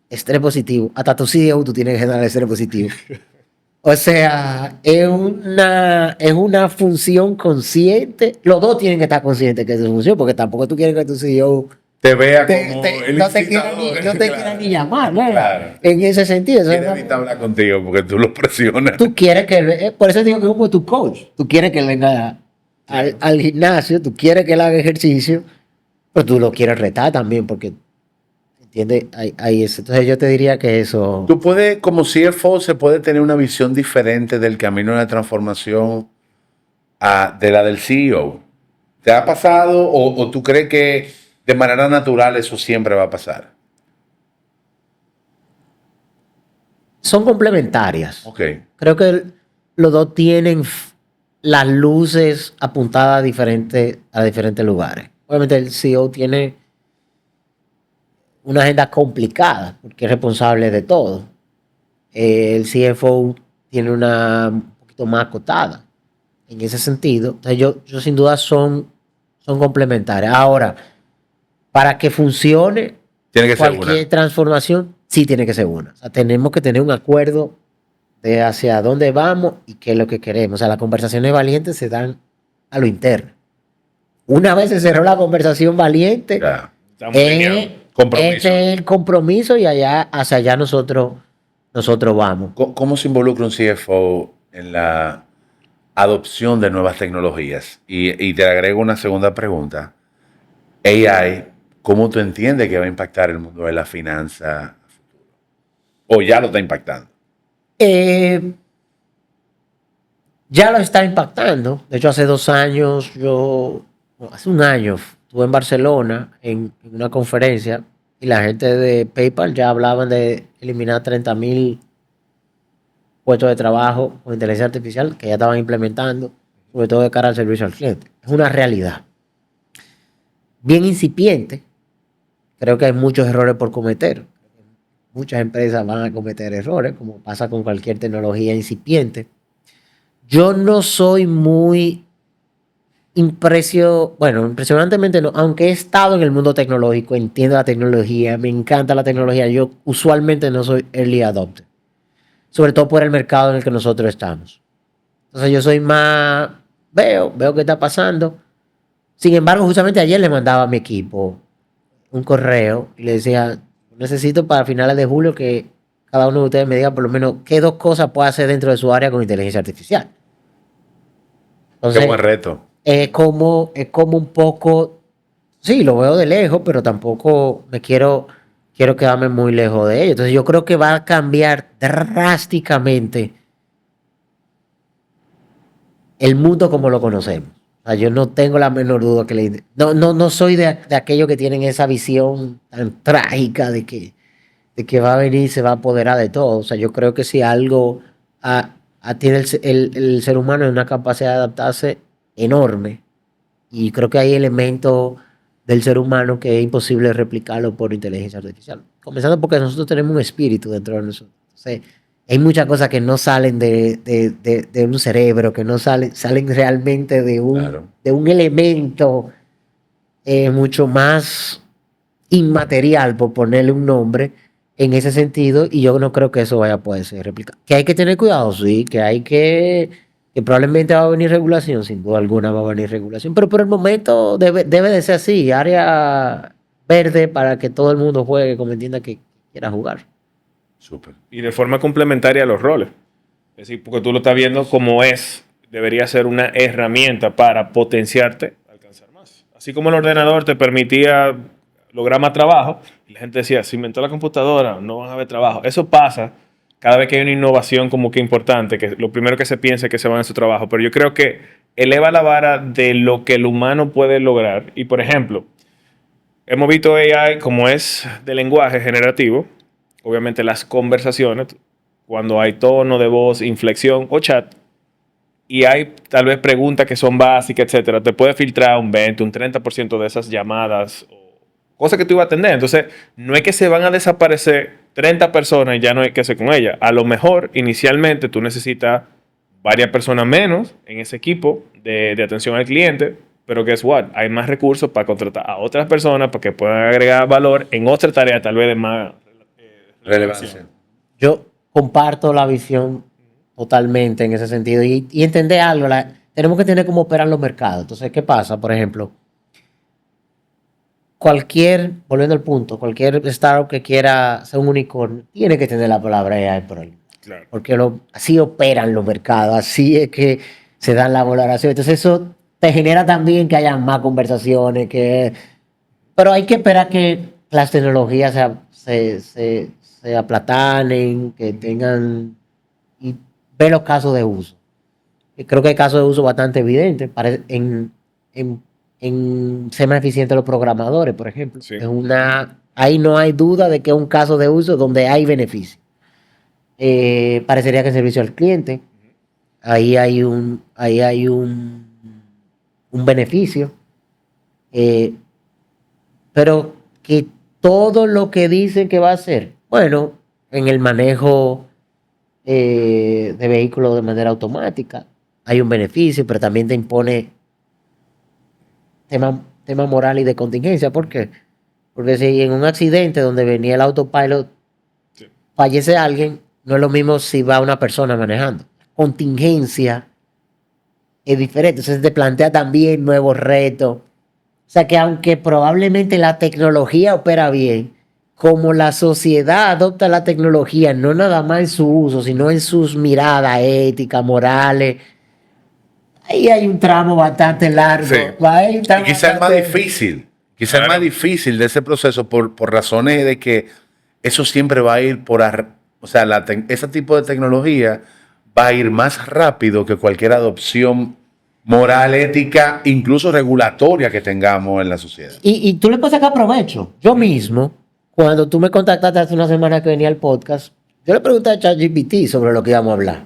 estrés positivo. Hasta tu CEO tú tienes que generar estrés positivo. O sea, es una función consciente. Los dos tienen que estar conscientes que es su función, porque tampoco tú quieres que tu CEO Te vea como el no te quiera incitador. no te quiera ni llamar, ¿no? Claro. En ese sentido. Eso es Quiere evitar hablar contigo porque tú lo presionas. tú quieres que él, por eso digo que es como tu coach. Tú quieres que él venga al gimnasio, tú quieres que él haga ejercicio, pero tú lo quieres retar también, porque, ¿entiendes? Hay eso. Entonces yo te diría que eso. Tú puedes, como CFO, se puede tener una visión diferente del camino de la transformación de la del CEO. ¿Te ha pasado o tú crees que de manera natural eso siempre va a pasar? Son complementarias. Ok. Creo que los dos tienen las luces apuntadas a diferentes lugares. Obviamente el CEO tiene una agenda complicada porque es responsable de todo. El CFO tiene una un poquito más acotada en ese sentido. Entonces yo sin duda son complementarias. Ahora, para que funcione Tiene que ser cualquier una. transformación, sí tiene que ser una. O sea, tenemos que tener un acuerdo de hacia dónde vamos y qué es lo que queremos. O sea, las conversaciones valientes se dan a lo interno. Una vez se cerró la conversación valiente, Ya. Estamos alineados. Compromiso. este es el compromiso y hacia allá nosotros vamos. ¿Cómo se involucra un CFO en la adopción de nuevas tecnologías? Y te agrego una segunda pregunta. AI, ¿cómo tú entiendes que va a impactar el mundo de la finanza? ¿O ya lo está impactando? Ya lo está impactando. De hecho, hace 2 años, hace un año, estuve en Barcelona en una conferencia y la gente de PayPal ya hablaban de eliminar 30,000 puestos de trabajo con inteligencia artificial que ya estaban implementando, sobre todo de cara al servicio al cliente. Es una realidad. Bien incipiente. Creo que hay muchos errores por cometer. Muchas empresas van a cometer errores, como pasa con cualquier tecnología incipiente. Yo no soy muy impresionantemente no, aunque he estado en el mundo tecnológico, entiendo la tecnología, me encanta la tecnología, yo usualmente no soy early adopter, sobre todo por el mercado en el que nosotros estamos. Entonces yo soy más, veo qué está pasando. Sin embargo, justamente ayer le mandaba a mi equipo un correo y le decía, necesito para finales de julio que cada uno de ustedes me diga por lo menos qué 2 cosas puede hacer dentro de su área con inteligencia artificial. Entonces, Qué buen reto. es como un poco, sí, lo veo de lejos, pero tampoco quiero quedarme muy lejos de ello. Entonces yo creo que va a cambiar drásticamente el mundo como lo conocemos. O sea, yo no tengo la menor duda que no soy de aquellos que tienen esa visión tan trágica de que va a venir y se va a apoderar de todo. O sea, yo creo que si algo tiene el ser humano una capacidad de adaptarse enorme. Y creo que hay elementos del ser humano que es imposible replicarlo por inteligencia artificial. comenzando porque nosotros tenemos un espíritu dentro de nosotros. Entonces, hay muchas cosas que no salen de un cerebro, que no salen realmente Claro. de un elemento mucho más inmaterial, por ponerle un nombre, en ese sentido, y yo no creo que eso vaya a poder ser replicado. Que hay que tener cuidado, sí, que probablemente va a venir regulación, sin duda alguna va a venir regulación, pero por el momento debe de ser así, área verde para que todo el mundo juegue como entienda que quiera jugar. Súper. Y de forma complementaria a los roles. Es decir, porque tú lo estás viendo como es, debería ser una herramienta para potenciarte a alcanzar más. Así como el ordenador te permitía lograr más trabajo, y la gente decía, se inventó la computadora, no van a haber trabajo. Eso pasa cada vez que hay una innovación como que importante, que lo primero que se piensa es que se van a su trabajo. Pero yo creo que eleva la vara de lo que el humano puede lograr. Y por ejemplo, hemos visto AI como es de lenguaje generativo, obviamente las conversaciones, cuando hay tono de voz, inflexión o chat, y hay tal vez preguntas que son básicas, etcétera, te puede filtrar un 20, un 30% de esas llamadas o cosas que tú ibas a atender. Entonces, no es que se van a desaparecer 30 personas y ya no hay que hacer con ellas. A lo mejor, inicialmente, tú necesitas varias personas menos en ese equipo de atención al cliente, pero guess what? Hay más recursos para contratar a otras personas para que puedan agregar valor en otra tarea tal vez de más Relevancia. Yo comparto la visión totalmente en ese sentido y entender algo, tenemos que tener cómo operan los mercados. Entonces, ¿qué pasa? Por ejemplo, volviendo al punto, cualquier startup que quiera ser un unicornio tiene que tener la palabra AI por ahí. Claro. Porque así operan los mercados, así es que se dan la valoración. Entonces eso te genera también que haya más conversaciones, pero hay que esperar que las tecnologías se aplatanen, que tengan, y ver los casos de uso. Y creo que hay casos de uso bastante evidentes en ser más eficientes los programadores, por ejemplo. Sí. Ahí no hay duda de que es un caso de uso donde hay beneficio. Parecería que el servicio al cliente, ahí hay un beneficio, pero que todo lo que dicen que va a hacer, bueno, en el manejo de vehículos de manera automática, hay un beneficio, pero también te impone tema moral y de contingencia. ¿Por qué? Porque si en un accidente donde venía el autopilot fallece alguien, no es lo mismo si va una persona manejando. Contingencia es diferente. Entonces te plantea también nuevos retos. O sea que aunque probablemente la tecnología opera bien, como la sociedad adopta la tecnología, no nada más en su uso, sino en sus miradas éticas, morales, ahí hay un tramo bastante largo. Sí. Ahí está Y quizás es más difícil. Quizás Claro. es más difícil de ese proceso por razones de que eso siempre va a ir o sea, ese tipo de tecnología va a ir más rápido que cualquier adopción moral, ética, incluso regulatoria que tengamos en la sociedad. Y tú le puedes sacar provecho. Yo mismo, cuando tú me contactaste hace una semana que venía al podcast, yo le pregunté a ChatGPT sobre lo que íbamos a hablar.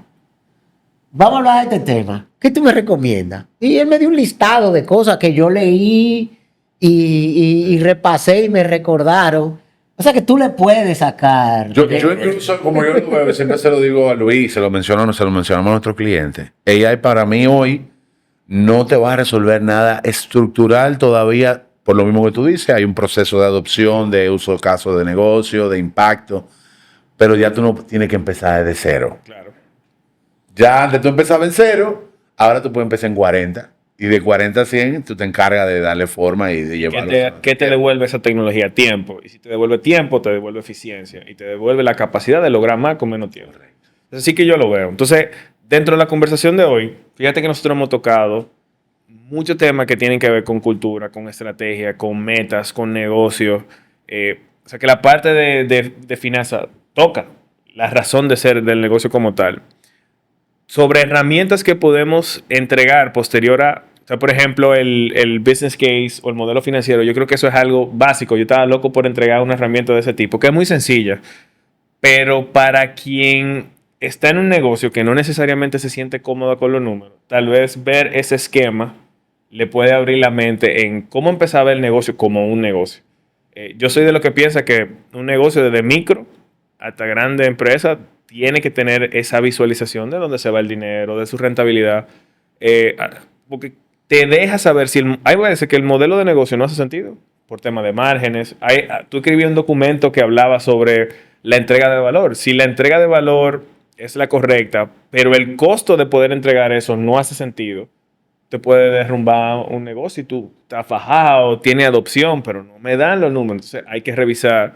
Vamos a hablar de este tema. ¿Qué tú me recomiendas? Y él me dio un listado de cosas que yo leí y repasé y me recordaron. O sea que tú le puedes sacar. Yo incluso, como yo lo veo, siempre se lo digo a Luis, se lo mencionamos a nuestros clientes. AI para mí hoy no te va a resolver nada estructural todavía, por lo mismo que tú dices, hay un proceso de adopción, de uso de casos de negocio, de impacto, pero ya tú no tienes que empezar desde cero. Claro. Ya antes tú empezabas en cero, ahora tú puedes empezar en 40. Y de 40 a 100 tú te encargas de darle forma y de llevarlo. ¿Qué te devuelve esa tecnología? Tiempo. Y si te devuelve tiempo, te devuelve eficiencia. Y te devuelve la capacidad de lograr más con menos tiempo. Así que yo lo veo. Entonces, dentro de la conversación de hoy, fíjate que nosotros hemos tocado muchos temas que tienen que ver con cultura, con estrategia, con metas, con negocios. O sea, que la parte de finanzas toca la razón de ser del negocio como tal. Sobre herramientas que podemos entregar posterior a, o sea, por ejemplo, el business case o el modelo financiero, yo creo que eso es algo básico. Yo estaba loco por entregar una herramienta de ese tipo, que es muy sencilla, pero para quien está en un negocio que no necesariamente se siente cómodo con los números, tal vez ver ese esquema le puede abrir la mente en cómo empezar a ver el negocio como un negocio. Yo soy de los que piensa que un negocio desde micro hasta grande empresa tiene que tener esa visualización de dónde se va el dinero, de su rentabilidad, porque te deja saber si hay veces que el modelo de negocio no hace sentido por tema de márgenes. Tú escribí un documento que hablaba sobre la entrega de valor. Si la entrega de valor es la correcta, pero el costo de poder entregar eso no hace sentido, te puede derrumbar un negocio y tú estás fajado, tiene adopción, pero no me dan los números. Entonces hay que revisar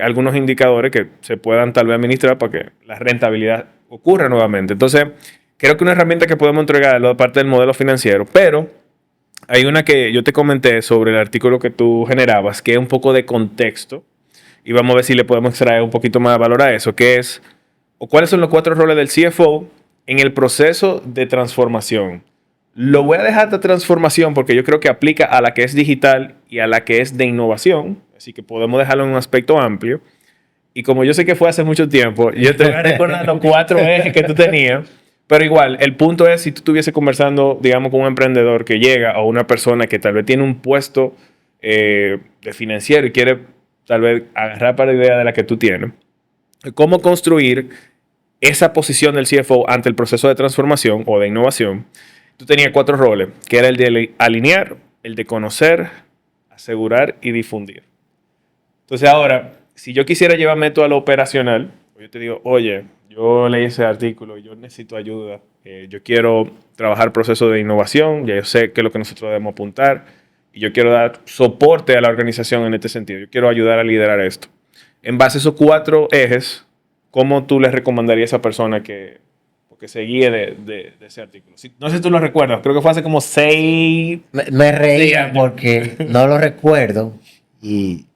algunos indicadores que se puedan tal vez administrar para que la rentabilidad ocurra nuevamente. Entonces, creo que una herramienta que podemos entregar es la parte del modelo financiero, pero hay una que yo te comenté sobre el artículo que tú generabas, que es un poco de contexto, y vamos a ver si le podemos extraer un poquito más de valor a eso, que es, o cuáles son los 4 roles del CFO en el proceso de transformación. Lo voy a dejar de transformación porque yo creo que aplica a la que es digital y a la que es de innovación, así que podemos dejarlo en un aspecto amplio. Y como yo sé que fue hace mucho tiempo, yo te voy a recordar los 4 ejes que tú tenías. Pero igual, el punto es, si tú estuviese conversando, digamos, con un emprendedor que llega o una persona que tal vez tiene un puesto de financiero y quiere tal vez agarrar para la idea de la que tú tienes, cómo construir esa posición del CFO ante el proceso de transformación o de innovación. Tú tenías 4 roles, que era el de alinear, el de conocer, asegurar y difundir. Entonces ahora, si yo quisiera llevarme esto a lo operacional, yo te digo, oye, yo leí ese artículo, yo necesito ayuda, yo quiero trabajar proceso de innovación, ya yo sé qué es lo que nosotros debemos apuntar y yo quiero dar soporte a la organización en este sentido, yo quiero ayudar a liderar esto. En base a esos 4 ejes, ¿cómo tú le recomendarías a esa persona que se guíe de ese artículo? No sé si tú lo recuerdas, creo que fue hace como 6... Me reía porque no lo recuerdo y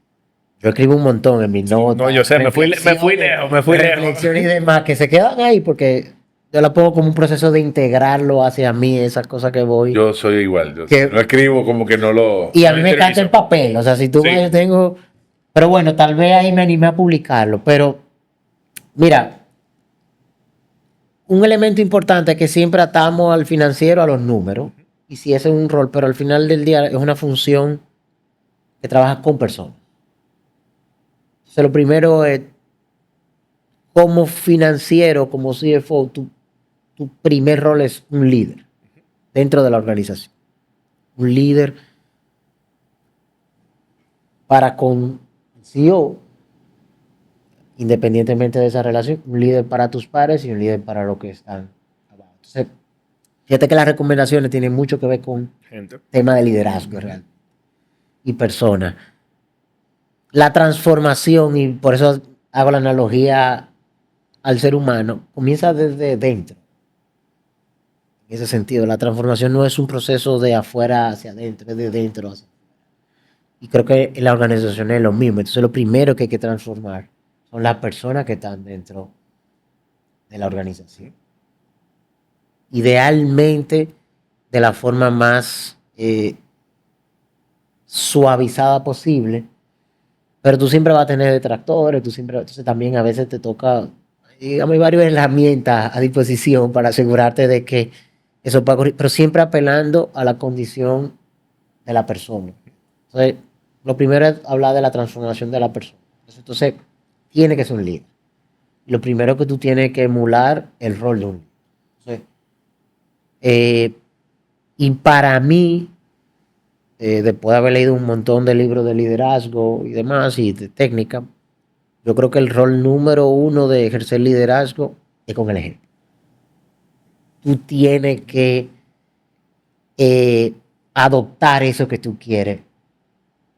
yo escribo un montón en mis notas. No, yo sé, me fui lejos. Reflexiones y demás que se quedan ahí porque yo la pongo como un proceso de integrarlo hacia mí, esas cosas que voy. Yo soy igual. Yo Que- no escribo como que no lo... Y a mí me encanta el papel, o sea, si tú Sí. ves, yo tengo... Pero bueno, tal vez ahí me animé a publicarlo, pero mira, un elemento importante es que siempre atamos al financiero a los números, y si ese es un rol, pero al final del día es una función que trabaja con personas. Entonces, lo primero es, como financiero, como CFO, tu primer rol es un líder dentro de la organización. Un líder para con el CEO, independientemente de esa relación, un líder para tus pares y un líder para los que están abajo. Entonces, fíjate que las recomendaciones tienen mucho que ver con Gente. tema de liderazgo real y persona. La transformación, y por eso hago la analogía al ser humano, comienza desde dentro. En ese sentido, la transformación no es un proceso de afuera hacia adentro, es de dentro hacia afuera. Y creo que en la organización es lo mismo. Entonces, lo primero que hay que transformar son las personas que están dentro de la organización. Idealmente, de la forma más suavizada posible, pero tú siempre vas a tener detractores, entonces también a veces te toca, digamos, hay varias herramientas a disposición para asegurarte de que eso va a ocurrir, pero siempre apelando a la condición de la persona. Entonces, lo primero es hablar de la transformación de la persona. Entonces, tiene que ser un líder. Lo primero que tú tienes que emular el rol de un líder. Entonces, y para mí, después de haber leído un montón de libros de liderazgo y demás, y de técnica, yo creo que el rol número 1 de ejercer liderazgo es con el ejemplo. Tú tienes que adoptar eso que tú quieres.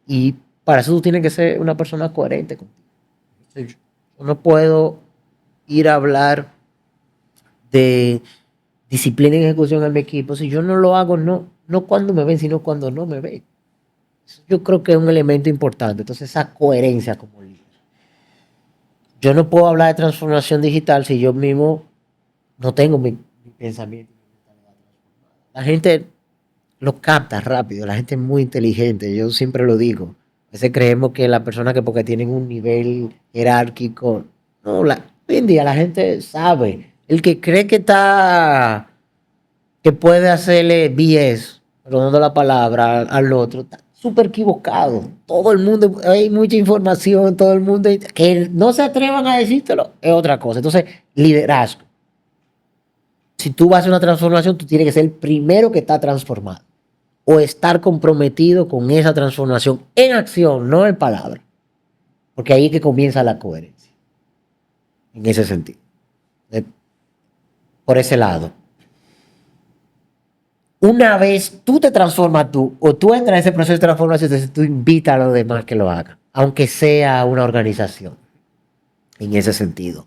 Y para eso tú tienes que ser una persona coherente contigo. Entonces, yo no puedo ir a hablar de disciplina y ejecución en mi equipo si yo no lo hago, no cuando me ven, sino cuando no me ven. Yo creo que es un elemento importante. Entonces, esa coherencia como líder. Yo no puedo hablar de transformación digital si yo mismo no tengo mi pensamiento. La gente lo capta rápido, la gente es muy inteligente, yo siempre lo digo. A veces creemos que las personas que porque tienen un nivel jerárquico, no, hoy en día la gente sabe. El que cree que puede hacerle BS, perdonando la palabra, al otro, súper equivocado. Todo el mundo, hay mucha información, todo el mundo, que no se atrevan a decírtelo, es otra cosa. Entonces, liderazgo. Si tú vas a una transformación, tú tienes que ser el primero que está transformado. O estar comprometido con esa transformación en acción, no en palabra. Porque ahí es que comienza la coherencia. En ese sentido. Por ese lado. Una vez tú te transformas tú, o tú entras en ese proceso de transformación, entonces tú invitas a los demás que lo hagan, aunque sea una organización, en ese sentido.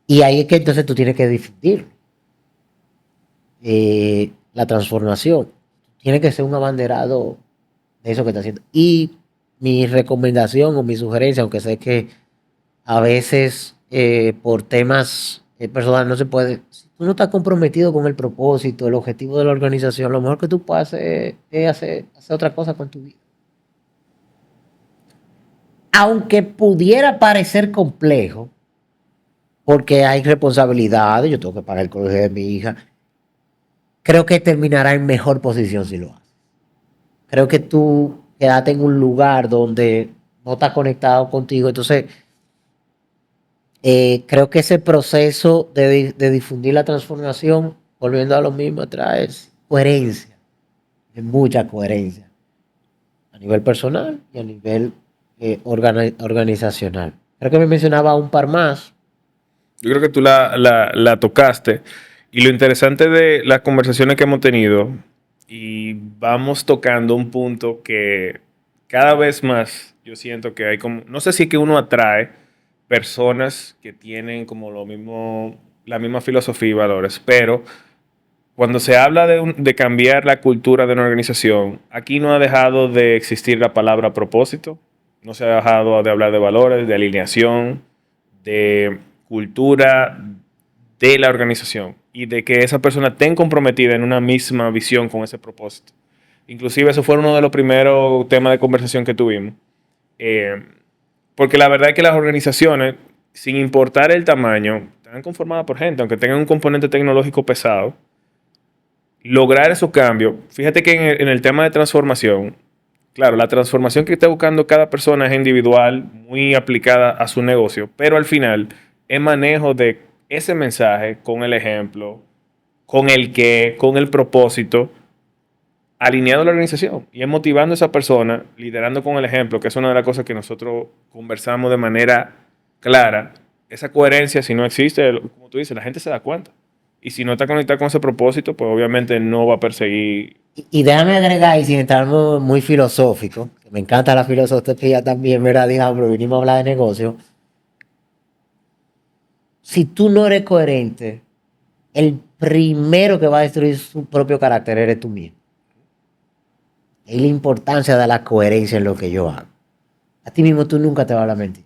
Y ahí es que entonces tú tienes que difundir la transformación. Tiene que ser un abanderado de eso que está haciendo. Y mi recomendación o mi sugerencia, aunque sé que a veces por temas personales no se puede, si tú no estás comprometido con el propósito, el objetivo de la organización, lo mejor que tú puedes hacer es hacer otra cosa con tu vida. Aunque pudiera parecer complejo, porque hay responsabilidades, yo tengo que pagar el colegio de mi hija, creo que terminará en mejor posición si lo haces. Creo que tú quédate en un lugar donde no estás conectado contigo, entonces creo que ese proceso de difundir la transformación, volviendo a lo mismo, trae coherencia, mucha coherencia, a nivel personal y a nivel organizacional. Creo que me mencionaba un par más. Yo creo que tú la tocaste. Y lo interesante de las conversaciones que hemos tenido, y vamos tocando un punto que cada vez más yo siento que hay como, no sé si es que uno atrae personas que tienen como lo mismo, la misma filosofía y valores, pero cuando se habla de cambiar la cultura de una organización, aquí no ha dejado de existir la palabra propósito, no se ha dejado de hablar de valores, de alineación, de cultura de la organización y de que esa persona esté comprometida en una misma visión con ese propósito. Inclusive eso fue uno de los primeros temas de conversación que tuvimos. Porque la verdad es que las organizaciones, sin importar el tamaño, están conformadas por gente, aunque tengan un componente tecnológico pesado. Lograr esos cambios, fíjate que en el tema de transformación, claro, la transformación que está buscando cada persona es individual, muy aplicada a su negocio, pero al final es manejo de ese mensaje con el ejemplo, con el qué, con el propósito, alineado a la organización y es motivando a esa persona, liderando con el ejemplo, que es una de las cosas que nosotros conversamos de manera clara. Esa coherencia, si no existe, como tú dices, la gente se da cuenta. Y si no está conectado con ese propósito, pues obviamente no va a perseguir. Y déjame agregar, y sin entrar muy filosófico, que me encanta la filosofía también, ¿verdad? Digamos, vinimos a hablar de negocio. Si tú no eres coherente, el primero que va a destruir su propio carácter eres tú mismo. Es la importancia de la coherencia en lo que yo hago. A ti mismo tú nunca te vas a mentir.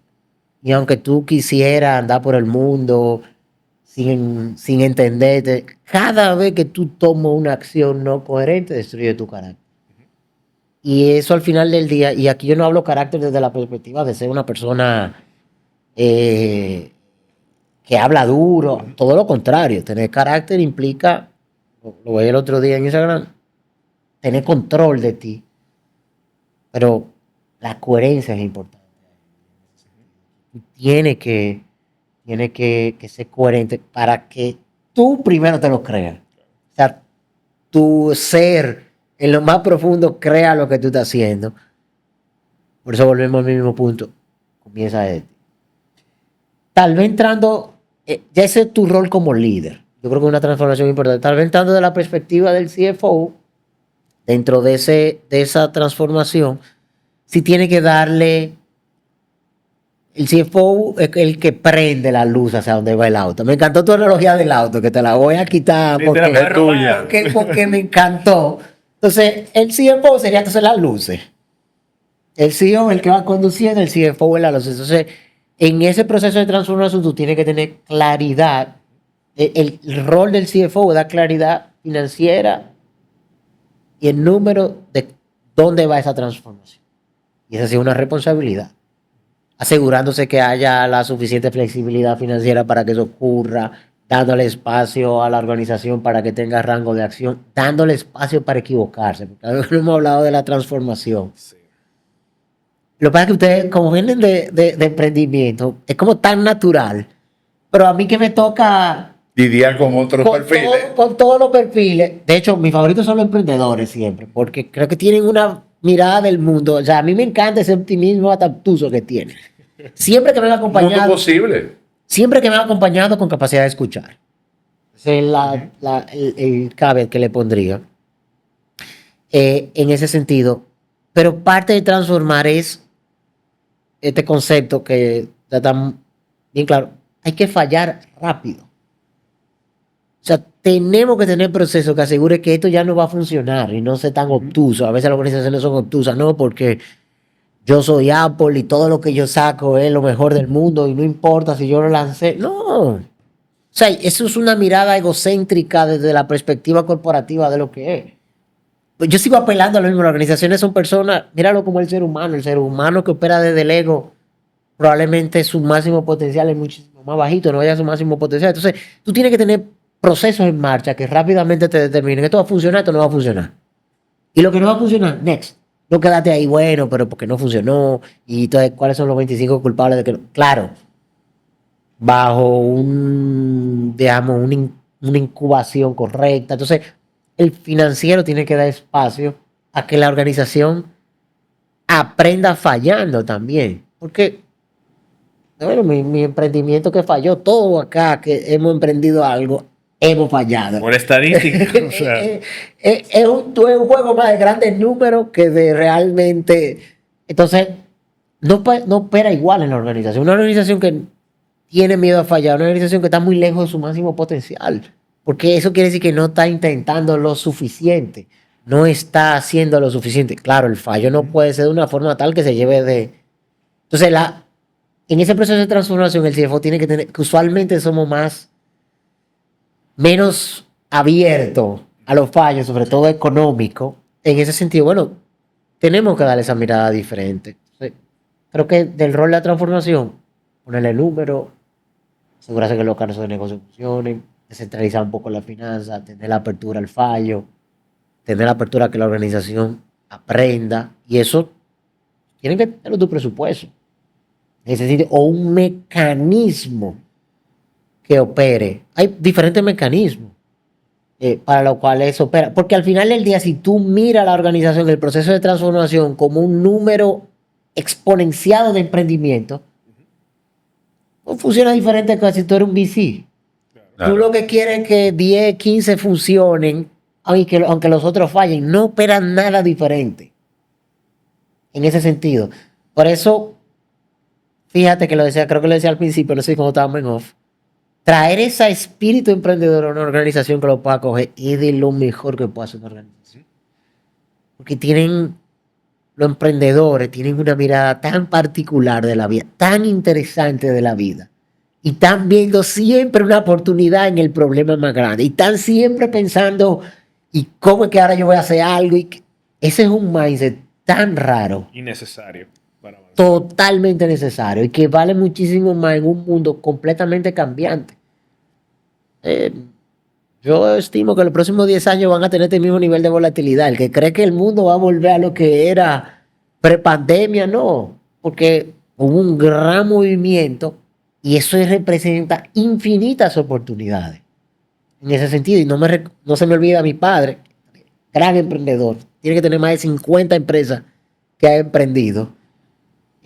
Y aunque tú quisieras andar por el mundo sin entenderte, cada vez que tú tomas una acción no coherente, destruye tu carácter. Y eso al final del día, y aquí yo no hablo carácter desde la perspectiva de ser una persona que habla duro, todo lo contrario. Tener carácter implica, lo veía el otro día en Instagram, tener control de ti. Pero la coherencia es importante. Tienes que ser coherente para que tú primero te lo creas. O sea, tu ser en lo más profundo crea lo que tú estás haciendo. Por eso volvemos al mismo punto. Comienza de ti. Tal vez entrando, ya ese es tu rol como líder. Yo creo que es una transformación importante. Tal vez entrando de la perspectiva del CFO, dentro de esa transformación, sí tiene que darle. El CFO es el que prende la luz hacia donde va el auto. Me encantó tu analogía del auto, que te la voy a quitar Sí, te la voy a robar. porque me encantó. Entonces, el CFO sería entonces las luces. El CEO es el que va conduciendo, el CFO es las luces. Entonces, en ese proceso de transformación tú tienes que tener claridad. El rol del CFO es dar claridad financiera y el número de dónde va esa transformación. Y esa sí es una responsabilidad. Asegurándose que haya la suficiente flexibilidad financiera para que eso ocurra dándole espacio a la organización para que tenga rango de acción, dándole espacio para equivocarse, porque algo que no hemos hablado de la transformación. Sí. Lo que pasa es que ustedes, como vienen de emprendimiento, es como tan natural, pero a mí que me toca Lidiar con otros perfiles. con todos los perfiles. De hecho, mis favoritos son los emprendedores siempre, porque creo que tienen una mirada del mundo. O sea, a mí me encanta ese optimismo atabtuso que tienen. Siempre que venga Mundo acompañado, posible. siempre que venga acompañado con capacidad de escuchar. Ese es el caveat que le pondría en ese sentido. Pero parte de transformar es este concepto que está bien claro. Hay que fallar rápido. O sea, tenemos que tener procesos que asegure que esto ya no va a funcionar y no sea tan obtuso. A veces las organizaciones son obtusas, no, porque yo soy Apple y todo lo que yo saco es lo mejor del mundo y no importa si yo lo lancé. No. O sea, eso es una mirada egocéntrica desde la perspectiva corporativa de lo que es. Pues yo sigo apelando a lo mismo. Las organizaciones son personas, míralo como el ser humano que opera desde el ego, probablemente su máximo potencial es muchísimo más bajito, no vaya a su máximo potencial. Entonces, tú tienes que tener procesos en marcha que rápidamente te determinen esto va a funcionar, esto no va a funcionar. Y lo que no va a funcionar, next. No quédate ahí, bueno, pero porque no funcionó. Y entonces, ¿cuáles son los 25 culpables de que no? Claro, bajo digamos, una incubación correcta. Entonces, el financiero tiene que dar espacio a que la organización aprenda fallando también. Porque, bueno, mi emprendimiento que falló, todo acá que hemos emprendido algo, hemos fallado. Por estadística. O sea, Es un juego más de grandes números que de realmente. Entonces, no opera igual en la organización. Una organización que tiene miedo a fallar, una organización que está muy lejos de su máximo potencial. Porque eso quiere decir que no está intentando lo suficiente. No está haciendo lo suficiente. Claro, el fallo no puede ser de una forma tal que se lleve de. Entonces, en ese proceso de transformación, el CFO tiene que tener. Que usualmente somos menos abiertos a los fallos, sobre todo económicos. En ese sentido, bueno, tenemos que darle esa mirada diferente. Entonces, creo que del rol de la transformación, ponerle número, asegurarse que los casos de negocio funcionen, descentralizar un poco la finanza, tener la apertura al fallo, tener la apertura a que la organización aprenda, y eso tienen que tener tu presupuesto. En ese sentido, o un mecanismo que opere. Hay diferentes mecanismos para los cuales opera. Porque al final del día, si tú miras la organización, el proceso de transformación como un número exponenciado de emprendimiento, pues funciona diferente que si tú eres un VC. Claro. Tú lo que quieres es que 10, 15 funcionen, aunque los otros fallen. No operan nada diferente. En ese sentido. Por eso, fíjate que creo que lo decía al principio, no sé cómo estábamos en off. Traer ese espíritu emprendedor a una organización que lo pueda coger es de lo mejor que puede hacer una organización. Porque los emprendedores tienen una mirada tan particular de la vida, tan interesante de la vida. Y están viendo siempre una oportunidad en el problema más grande. Y están siempre pensando, ¿y cómo es que ahora yo voy a hacer algo? Ese es un mindset tan raro. innecesario para avanzar. Totalmente necesario y que vale muchísimo más en un mundo completamente cambiante. Yo estimo que los próximos 10 años van a tener este mismo nivel de volatilidad. El que cree que el mundo va a volver a lo que era prepandemia, no, porque hubo un gran movimiento y eso representa infinitas oportunidades. En ese sentido, y no se me olvida mi padre, gran emprendedor, tiene que tener más de 50 empresas que ha emprendido.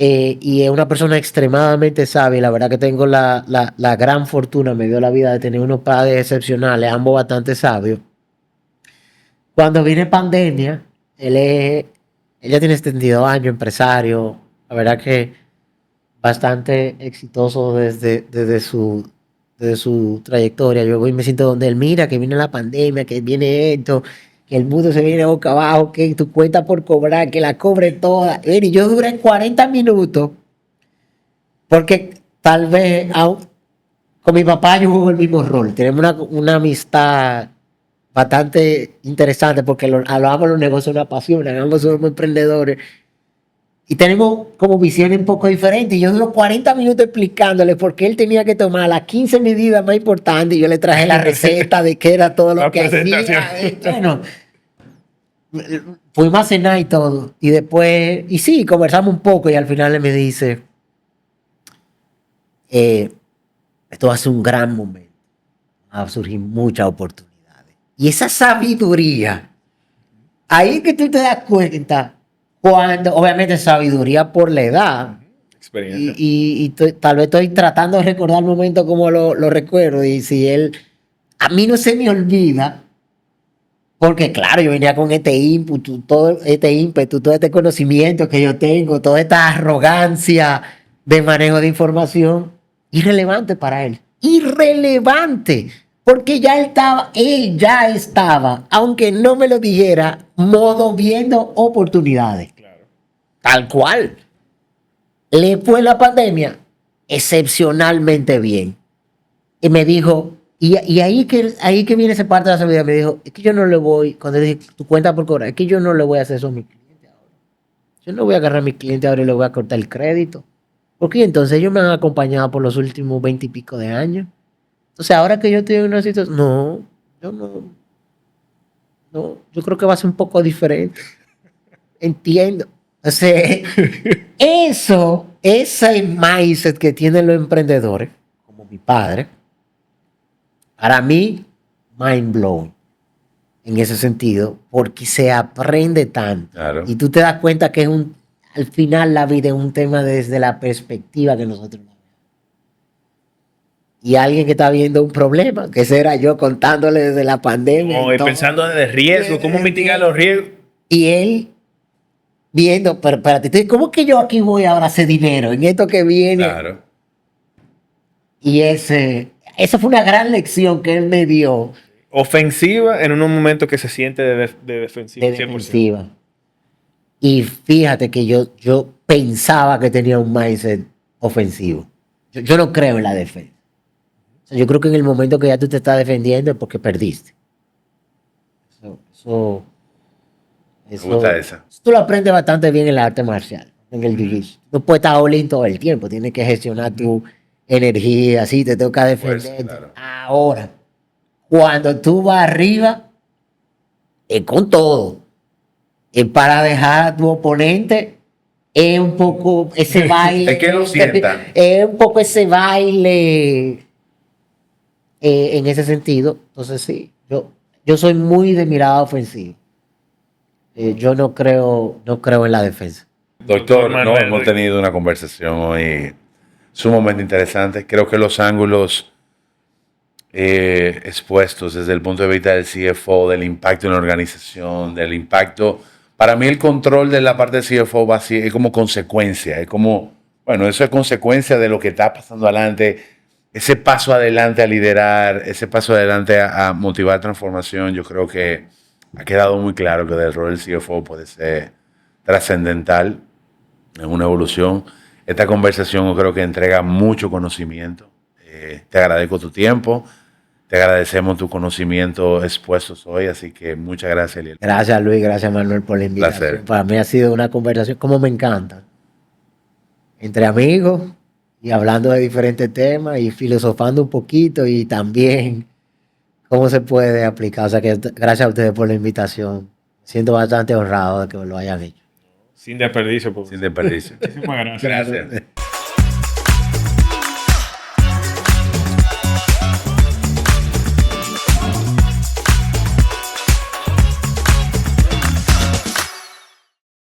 Y es una persona extremadamente sabia. La verdad que tengo la gran fortuna, me dio la vida de tener unos padres excepcionales, ambos bastante sabios. Cuando viene pandemia, él ya tiene 72 años, empresario, la verdad que bastante exitoso desde su trayectoria. Yo voy y me siento donde él, mira que viene la pandemia, que viene esto, que el mundo se viene boca abajo, que tu cuenta por cobrar, que la cobre toda. Y yo duré 40 minutos, porque tal vez con mi papá yo juego el mismo rol. Tenemos una amistad bastante interesante, porque hablamos de los negocios, una pasión, ambos somos emprendedores. Y tenemos como visiones un poco diferentes. Y yo duro 40 minutos explicándole por qué él tenía que tomar las 15 medidas más importantes. Y yo le traje la receta de qué era todo lo La que presentación. hacía. Bueno, fuimos a cenar y todo. Y después, y sí, conversamos un poco. Y al final él me dice, esto va a ser un gran momento. Van a surgir muchas oportunidades. Y esa sabiduría, ahí es que tú te das cuenta. Cuando, obviamente, sabiduría por la edad. Experiencia. Tal vez estoy tratando de recordar el momento como lo recuerdo. Y si él, a mí no se me olvida, porque claro, yo venía con este ímpetu, todo este ímpetu, todo este conocimiento que yo tengo, toda esta arrogancia de manejo de información, irrelevante para él. Irrelevante. Porque él ya estaba, aunque no me lo dijera, modo viendo oportunidades. Claro. Tal cual. Le fue la pandemia excepcionalmente bien. Y me dijo, y ahí que viene esa parte de la sabiduría, me dijo, es que yo no le voy, cuando le dije, tu cuenta por cobrar, es que yo no le voy a hacer eso a mi cliente ahora. Yo no voy a agarrar a mi cliente ahora y le voy a cortar el crédito. Porque entonces ellos me han acompañado por los últimos 20 y pico de años. Entonces ahora que yo estoy en una situación, no, yo creo que va a ser un poco diferente. Entiendo. O sea, ese mindset que tienen los emprendedores, como mi padre, para mí, mind blowing en ese sentido, porque se aprende tanto. Claro. Y tú te das cuenta que al final la vida es un tema desde la perspectiva que nosotros la vemos. Y alguien que está viendo un problema, que ese era yo contándole desde la pandemia. No, pensando en el riesgo, cómo mitigar los riesgos. Y él viendo, pero espérate, ¿cómo que yo aquí voy ahora a hacer dinero en esto que viene? Claro. Y esa fue una gran lección que él me dio. Ofensiva en unos momentos que se siente de defensiva. De 100%. defensiva. Y fíjate que yo pensaba que tenía un mindset ofensivo. Yo no creo en la defensa. O sea, yo creo que en el momento que ya tú te estás defendiendo es porque perdiste. Eso Me gusta esa. tú lo aprendes bastante bien en el arte marcial, en el jiu-jitsu. No puedes estar all-in todo el tiempo, tienes que gestionar tu energía, así te toca defender. Claro. Ahora, cuando tú vas arriba, es con todo. Es para dejar a tu oponente, es un poco ese baile. Es que lo sientan. Es un poco ese baile en ese sentido. Entonces, sí, yo soy muy de mirada ofensiva. Yo no creo en la defensa. Doctor, no, Manuel, hemos tenido una conversación hoy sumamente interesante. Creo que los ángulos expuestos desde el punto de vista del CFO, del impacto en la organización, del impacto. Para mí el control de la parte del CFO va así, es como consecuencia, es como, bueno, eso es consecuencia de lo que está pasando adelante, ese paso adelante a liderar, ese paso adelante a motivar transformación. Yo creo que ha quedado muy claro que el rol del CFO puede ser trascendental en una evolución. Esta conversación yo creo que entrega mucho conocimiento. Te agradezco tu tiempo, te agradecemos tu conocimiento expuestos hoy, así que muchas gracias, Eliel. Gracias, Luis, gracias, Manuel, por la invitación. Placer. Para mí ha sido una conversación, como me encanta, entre amigos y hablando de diferentes temas y filosofando un poquito y también cómo se puede aplicar. O sea que gracias a ustedes por la invitación. Me siento bastante honrado de que me lo hayan hecho. Sin desperdicio. Sin desperdicio. Muchísimas gracias. Gracias.